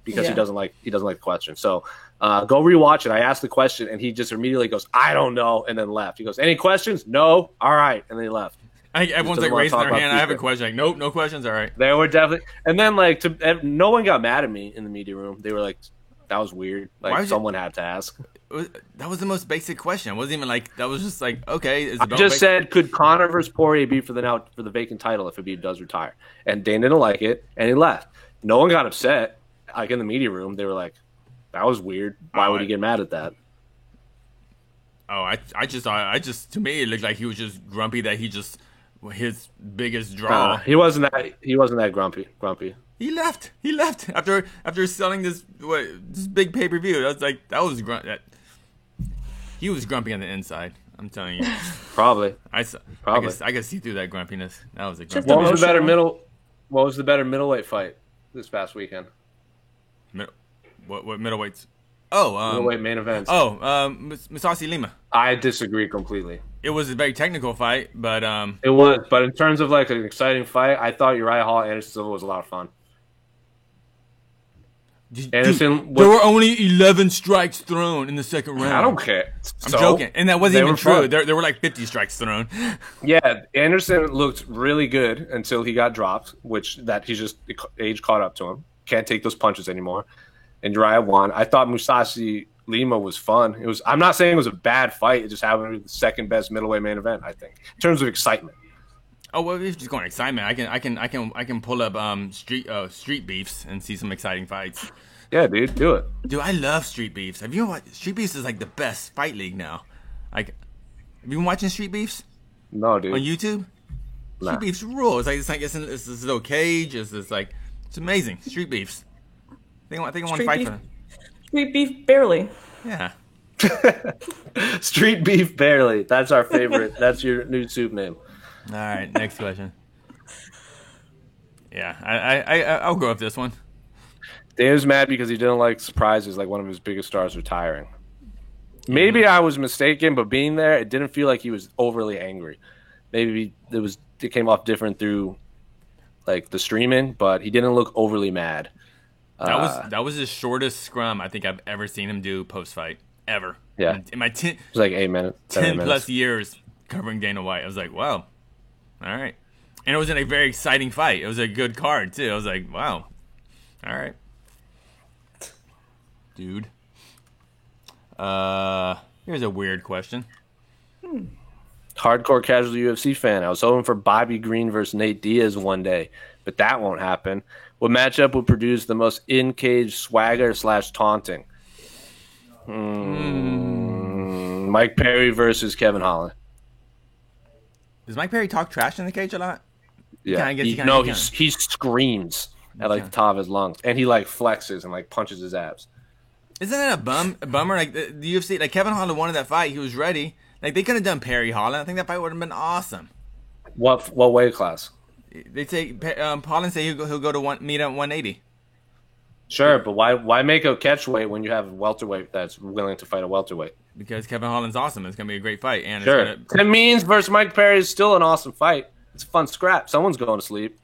because he doesn't like the question. So go rewatch it. I asked the question and he just immediately goes, "I don't know," and then left. He goes, "Any questions?" "No." "All right," and then he left. Everyone's like raising their hand. I have a question. Like, nope, no questions. All right. They were definitely, and then like no one got mad at me in the media room. They were like, "That was weird." Like someone had to ask. That was the most basic question. It wasn't even like that. Was just like, okay. I just said, could Conor versus Poirier be for the vacant title if Khabib does retire? And Dana didn't like it, and he left. No one got upset. Like in the media room, they were like, "That was weird. Why would he get mad at that?" Oh, I just to me it looked like he was just grumpy that his biggest draw. He wasn't that grumpy. He left after selling this big pay-per-view. He was grumpy on the inside. I'm telling you. Probably. I could see through that grumpiness. That was a grumpy. What was the better middleweight fight this past weekend? What middleweights? Oh, middleweight main events. Oh, Mousasi Lima. I disagree completely. It was a very technical fight, but it was. But in terms of like an exciting fight, I thought Uriah Hall and Anderson Silva was a lot of fun. Anderson. There were only 11 strikes thrown in the second round. I don't care. I'm joking, and that wasn't even true. There were like 50 strikes thrown. Yeah, Anderson looked really good until he got dropped, he's just age caught up to him. Can't take those punches anymore. And Uriah won. I thought Musashi Lima was fun. I'm not saying it was a bad fight. It just happened to be the second best middleweight main event, I think, in terms of excitement. Oh well, if just going excitement, I can pull up street beefs and see some exciting fights. Yeah, dude, do it. Dude, I love Street Beefs. Have you watched Street Beefs? Is like the best fight league now. Like, have you been watching Street Beefs? No, dude. On YouTube? Nah. Street Beefs rule. It's this little cage. It's amazing. Street Beefs. I think I want to fight for them. Street Beef barely. Yeah. Street Beef barely. That's our favorite. That's your new soup name. All right, next question. Yeah, I'll go with this one. Dave's mad because he didn't like surprises like one of his biggest stars retiring. Maybe I was mistaken, but being there, it didn't feel like he was overly angry. Maybe it came off different through like the streaming, but he didn't look overly mad. That was his shortest scrum I think I've ever seen him do post fight ever. Yeah, in my it was like 8 minutes, 10 plus years covering Dana White. I was like, wow, all right, and it was in a very exciting fight. It was a good card too. I was like, wow, all right. Dude. Here's a weird question. Hardcore casual UFC fan. I was hoping for Bobby Green versus Nate Diaz one day, but that won't happen. What matchup would produce the most in-cage swagger / taunting? Mike Perry versus Kevin Holland. Does Mike Perry talk trash in the cage a lot? Yeah. He screams at like the top of his lungs, and he like flexes and like punches his abs. Isn't it a bummer? Like the UFC, like Kevin Holland wanted that fight. He was ready. Like they could have done Perry Holland. I think that fight would have been awesome. What weight class? They say Holland say he'll go to meet at 180. Sure, but why make a catch weight when you have a welterweight that's willing to fight a welterweight? Because Kevin Holland's awesome. It's gonna be a great fight. And sure, Tim Means versus Mike Perry is still an awesome fight. It's a fun scrap. Someone's going to sleep.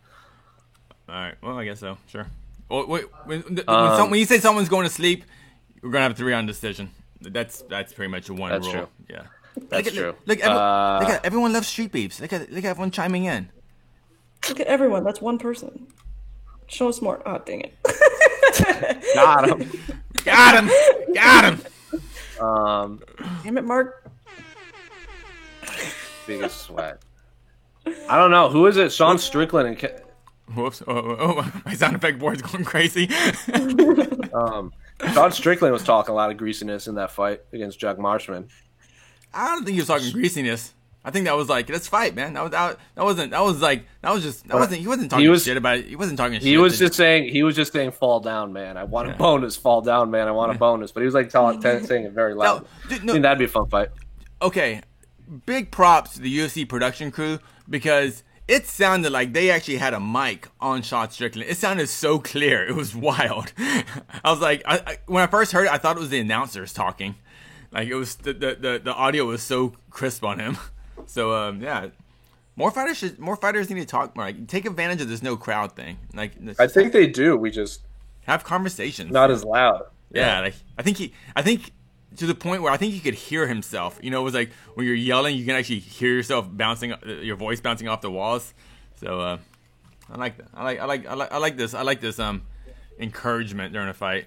All right. Well, I guess so. Sure. Well, when you say someone's going to sleep, we're gonna have a 3-round decision. That's pretty much a one rule. True. Yeah. That's true. Look, everyone loves Street Beefs. Look at everyone chiming in. Look at everyone. That's one person. Show us more. Oh, dang it. Got him. Damn it, Mark. Biggest swag. I don't know. Who is it? Sean Strickland and Whoops. Oh, my sound effect board's going crazy. Sean Strickland was talking a lot of greasiness in that fight against Jack Marshman. I don't think he was talking greasiness. I think that was like, let's fight, man. He wasn't talking shit about it. He wasn't talking shit. He was just saying, fall down, man. I want a bonus. Fall down, man. I want a bonus. But he was like saying it very loud. I think that'd be a fun fight. Okay. Big props to the UFC production crew because it sounded like they actually had a mic on Sean Strickland. It sounded so clear. It was wild. I was like, when I first heard it, I thought it was the announcers talking. Like it was the audio was so crisp on him. So yeah, more fighters need to talk more. Like, take advantage of this no crowd thing. Like I think they do. We just have conversations. Not as loud. Yeah, like I think to the point where I think he could hear himself. You know, it was like when you're yelling, you can actually hear yourself your voice bouncing off the walls. So I like that. I like this. I like this encouragement during a fight.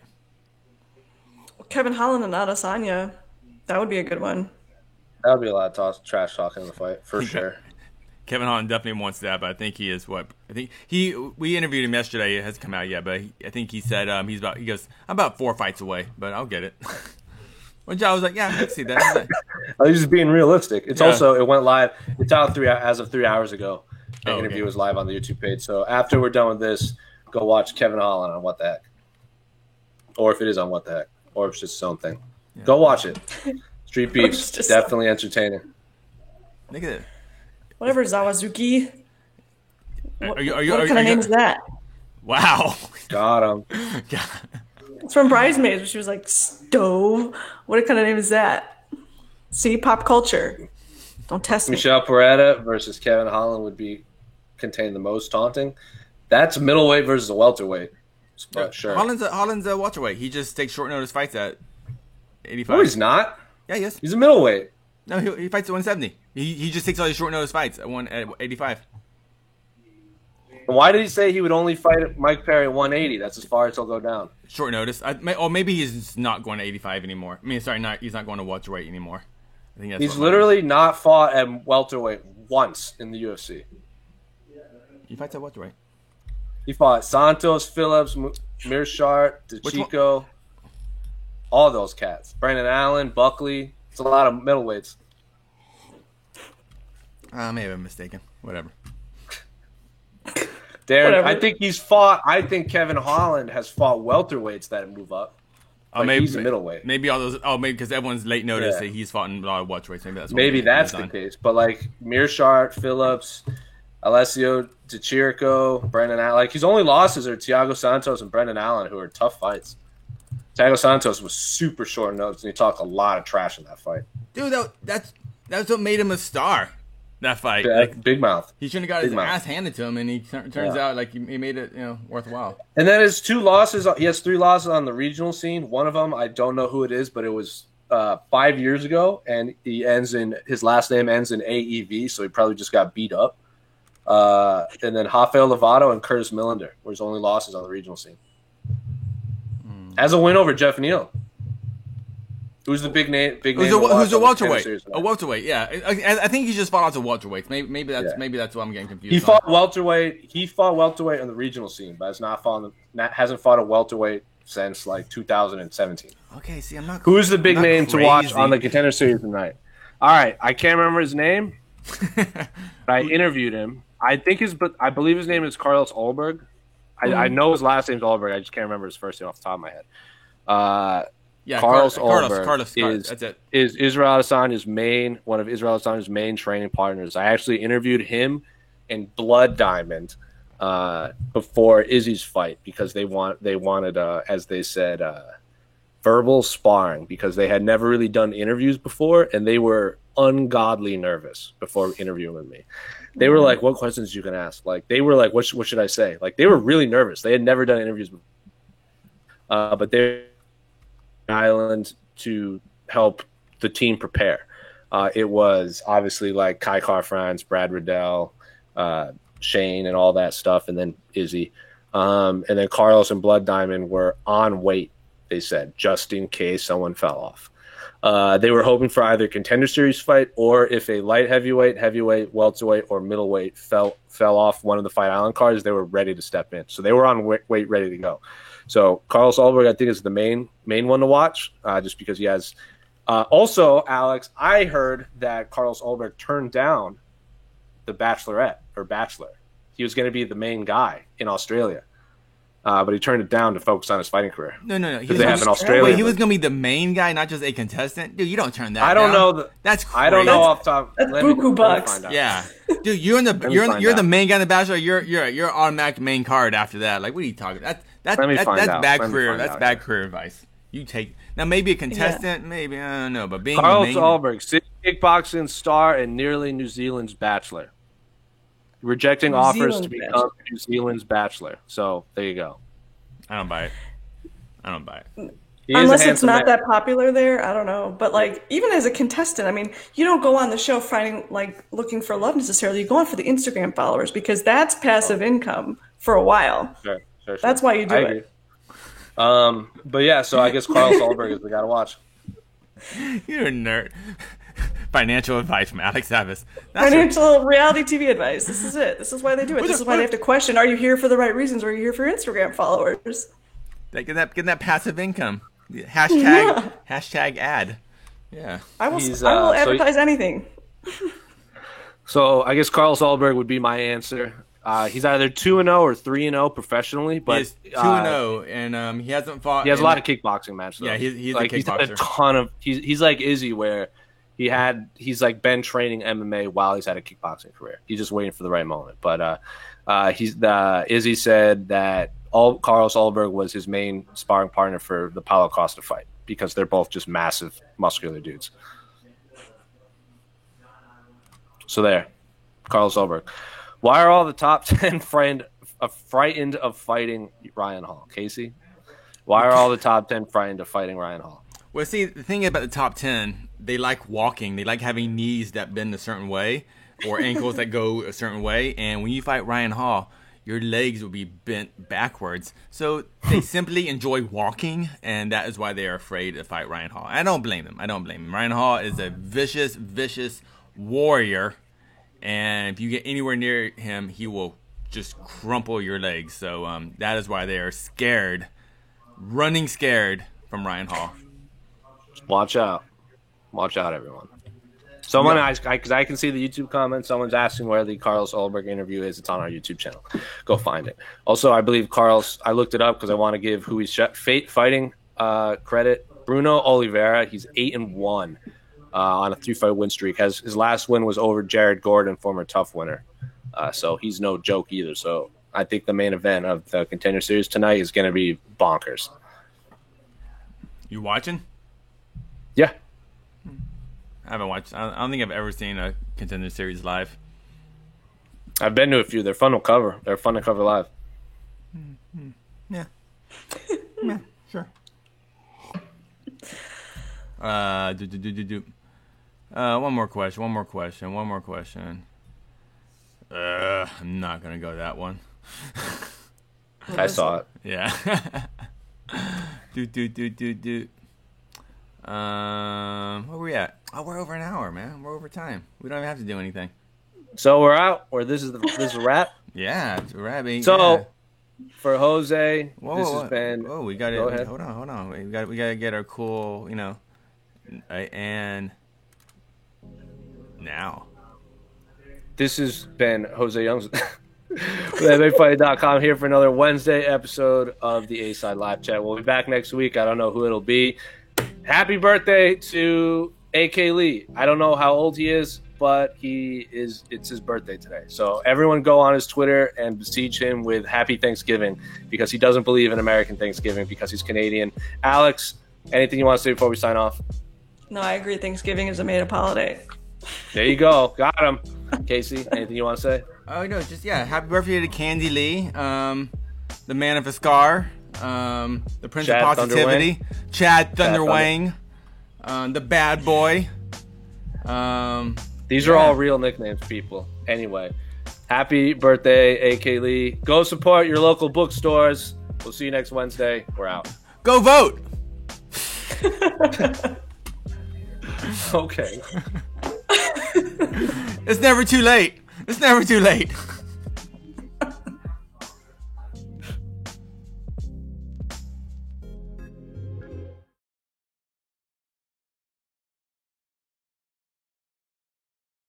Kevin Holland and Adesanya, that would be a good one. That would be a lot of trash talking in the fight, for sure. Kevin Holland definitely wants that, but I think he is what? I think we interviewed him yesterday. It hasn't come out yet, but I think he said he goes, I'm about 4 fights away, but I'll get it. Which I was like, yeah, I can see that. I was just being realistic. It's also, it went live. It's out as of 3 hours ago. The interview was live on the YouTube page. So after we're done with this, go watch Kevin Holland on What the Heck. Or if it is on What the Heck. Or if it's just its own thing. Yeah. Go watch it. Street Beefs, definitely entertaining. Look at it. Whatever, Zawazuki. What kind of name is that? Wow. Got him. It's from Bridesmaids, where she was like, Stove. What kind of name is that? See, pop culture. Don't test me. Michelle Peretta versus Kevin Holland would contain the most taunting. That's middleweight versus a welterweight. but sure. Holland's a welterweight. He just takes short notice fights at 85. No, he's not. Yeah, yes. He's a middleweight. No, he fights at 170. He just takes all these short notice fights at 85. Why did he say he would only fight Mike Perry at 180? That's as far as he'll go down. Short notice. Or maybe he's not going to 85 anymore. I mean, sorry, he's not going to welterweight anymore. I think he's literally not fought at welterweight once in the UFC. He fights at welterweight. He fought Santos, Phillips, Mearshart, DeChico, all those cats. Brandon Allen, Buckley. It's a lot of middleweights. Maybe I'm mistaken. Whatever. Darren, Whatever. I think Kevin Holland has fought welterweights that move up. Maybe he's a middleweight. Maybe all those. Maybe because everyone's late notice that he's fought in a lot of welterweights. Maybe that's the case. But like Mearshart, Phillips, Alessio DeChirico, Brendan Allen. Like his only losses are Thiago Santos and Brendan Allen, who are tough fights. Thiago Santos was super short notice, and he talked a lot of trash in that fight. Dude, that's what made him a star. That fight, Yeah, big mouth. He shouldn't have got his ass handed to him, and he turns out like he made it, worthwhile. And then his 2 losses. He has 3 losses on the regional scene. One of them, I don't know who it is, but it was 5 years ago, and his last name ends in AEV, so he probably just got beat up. And then Rafael Lovato and Curtis Millender were his only losses on the regional scene. As a win over Jeff Neal. Who's the big name? Who's a welterweight? A welterweight, yeah. I think he just fought out to welterweights. Maybe that's why I'm getting confused. He fought welterweight on the regional scene, but hasn't fought a welterweight since like 2017. Okay, see, I'm not. Who's the big name to watch on the Contender Series tonight? All right, I can't remember his name. But I interviewed him. I believe his name is Carlos Ulberg. I know his last name's Ulberg. I just can't remember his first name off the top of my head. Yeah, Carlos Ulberg Carlos, that's it. Is Israel Adesanya's one of Israel Adesanya's main training partners. I actually interviewed him and Blood Diamond before Izzy's fight because they wanted, as they said, verbal sparring because they had never really done interviews before and they were ungodly nervous before interviewing with me. They were like, "What questions you can ask?" Like they were like, "What should I say?" Like they were really nervous. They had never done interviews before, but they island to help the team prepare. It was obviously like Kai Car-France, Brad Riddell, Shane, and all that stuff, and then Izzy. And then Carlos and Blood Diamond were on weight, they said, just in case someone fell off. They were hoping for either Contender Series fight or if a light heavyweight, welterweight, or middleweight fell off one of the Fight Island cards, they were ready to step in. So they were on weight ready to go. So Carlos Ulberg, I think, is the main one to watch, just because he has. Also, Alex, I heard that Carlos Ulberg turned down the Bachelorette or Bachelor. He was going to be the main guy in Australia, but he turned it down to focus on his fighting career. No. Because they have an Australian. Wait, he was going to be the main guy, not just a contestant? Dude, you don't turn that I don't down. know. That's crazy. I don't know off top. That's buku bucks. Yeah, dude, you're the main guy in the Bachelor. You're automatic main card after that. Like, what are you talking about? That's bad career. That's bad career advice. You take now maybe a contestant, maybe I don't know, but being Carlos Ulberg, kickboxing star and nearly New Zealand's Bachelor, rejecting offers to become New Zealand's Bachelor. So there you go. I don't buy it. Unless it's not that popular there, I don't know. But like, even as a contestant, I mean, you don't go on the show looking for love necessarily. You go on for the Instagram followers because that's passive income for a while. Sure. That's why you do it. But yeah, so I guess Carlos Ulberg is the guy to watch. You're a nerd. Financial advice from Alex Savas. Financial reality TV advice. This is it. This is why they do it. This is why they have to question: are you here for the right reasons, or are you here for Instagram followers? Get that passive income. Hashtag ad. Yeah. I will advertise anything. So I guess Carlos Ulberg would be my answer. He's either 2-0 or 3-0 professionally, but he's 2-0, and he hasn't fought. He has a lot of kickboxing matches. Though. Yeah, he's like a kickboxer. He's had a ton of. He's like Izzy, where he's like been training MMA while he's had a kickboxing career. He's just waiting for the right moment. But Izzy said that Carlos Ulberg was his main sparring partner for the Paulo Costa fight because they're both just massive, muscular dudes. So there, Carlos Ulberg. Why are all the top 10 frightened of fighting Ryan Hall? Casey, why are all the top 10 frightened of fighting Ryan Hall? Well, see, the thing about the top 10, they like walking. They like having knees that bend a certain way or ankles that go a certain way. And when you fight Ryan Hall, your legs will be bent backwards. So they simply enjoy walking, and that is why they are afraid to fight Ryan Hall. I don't blame them. Ryan Hall is a vicious, vicious warrior, and if you get anywhere near him, he will just crumple your legs. So that is why they are scared, running scared from Ryan Hall. Watch out, everyone. Because I can see the YouTube comments. Someone's asking where the Carlos Ulberg interview is. It's on our YouTube channel. Go find it. Also, I believe Carlos. I looked it up because I want to give who he's fighting credit. Bruno Oliveira. He's 8-1 on a 3-fight win streak. His last win was over Jared Gordon, former Tough winner. So he's no joke either. So I think the main event of the Contender Series tonight is going to be bonkers. You watching? Yeah. I haven't watched. I don't think I've ever seen a Contender Series live. I've been to a few. They're fun to cover. They're fun to cover live. Yeah. Yeah, sure. One more question. I'm not gonna go that one. I saw it. Yeah. Where we at? Oh, we're over an hour, man. We're over time. We don't even have to do anything. So we're out. Or this is a wrap. Yeah, it's a wrap. So for Jose, this has been. Oh, we got it. Go ahead. Hold on. We got to get our cool, and now. This has been Jose Youngs with MMAfighting.com here for another Wednesday episode of the A-Side Live Chat. We'll be back next week. I don't know who it'll be. Happy birthday to A.K. Lee. I don't know how old he is, but it's his birthday today. So everyone go on his Twitter and besiege him with Happy Thanksgiving because he doesn't believe in American Thanksgiving because he's Canadian. Alex, anything you want to say before we sign off? No, I agree. Thanksgiving is a made-up holiday. There you go. Got him. Casey, anything you want to say? Oh, no, happy birthday to Candy Lee, the man of a scar, the Prince of Positivity, Chad Thunderwang, the bad boy. These are all real nicknames, people. Anyway, happy birthday, AK Lee. Go support your local bookstores. We'll see you next Wednesday. We're out. Go vote! Okay. It's never too late.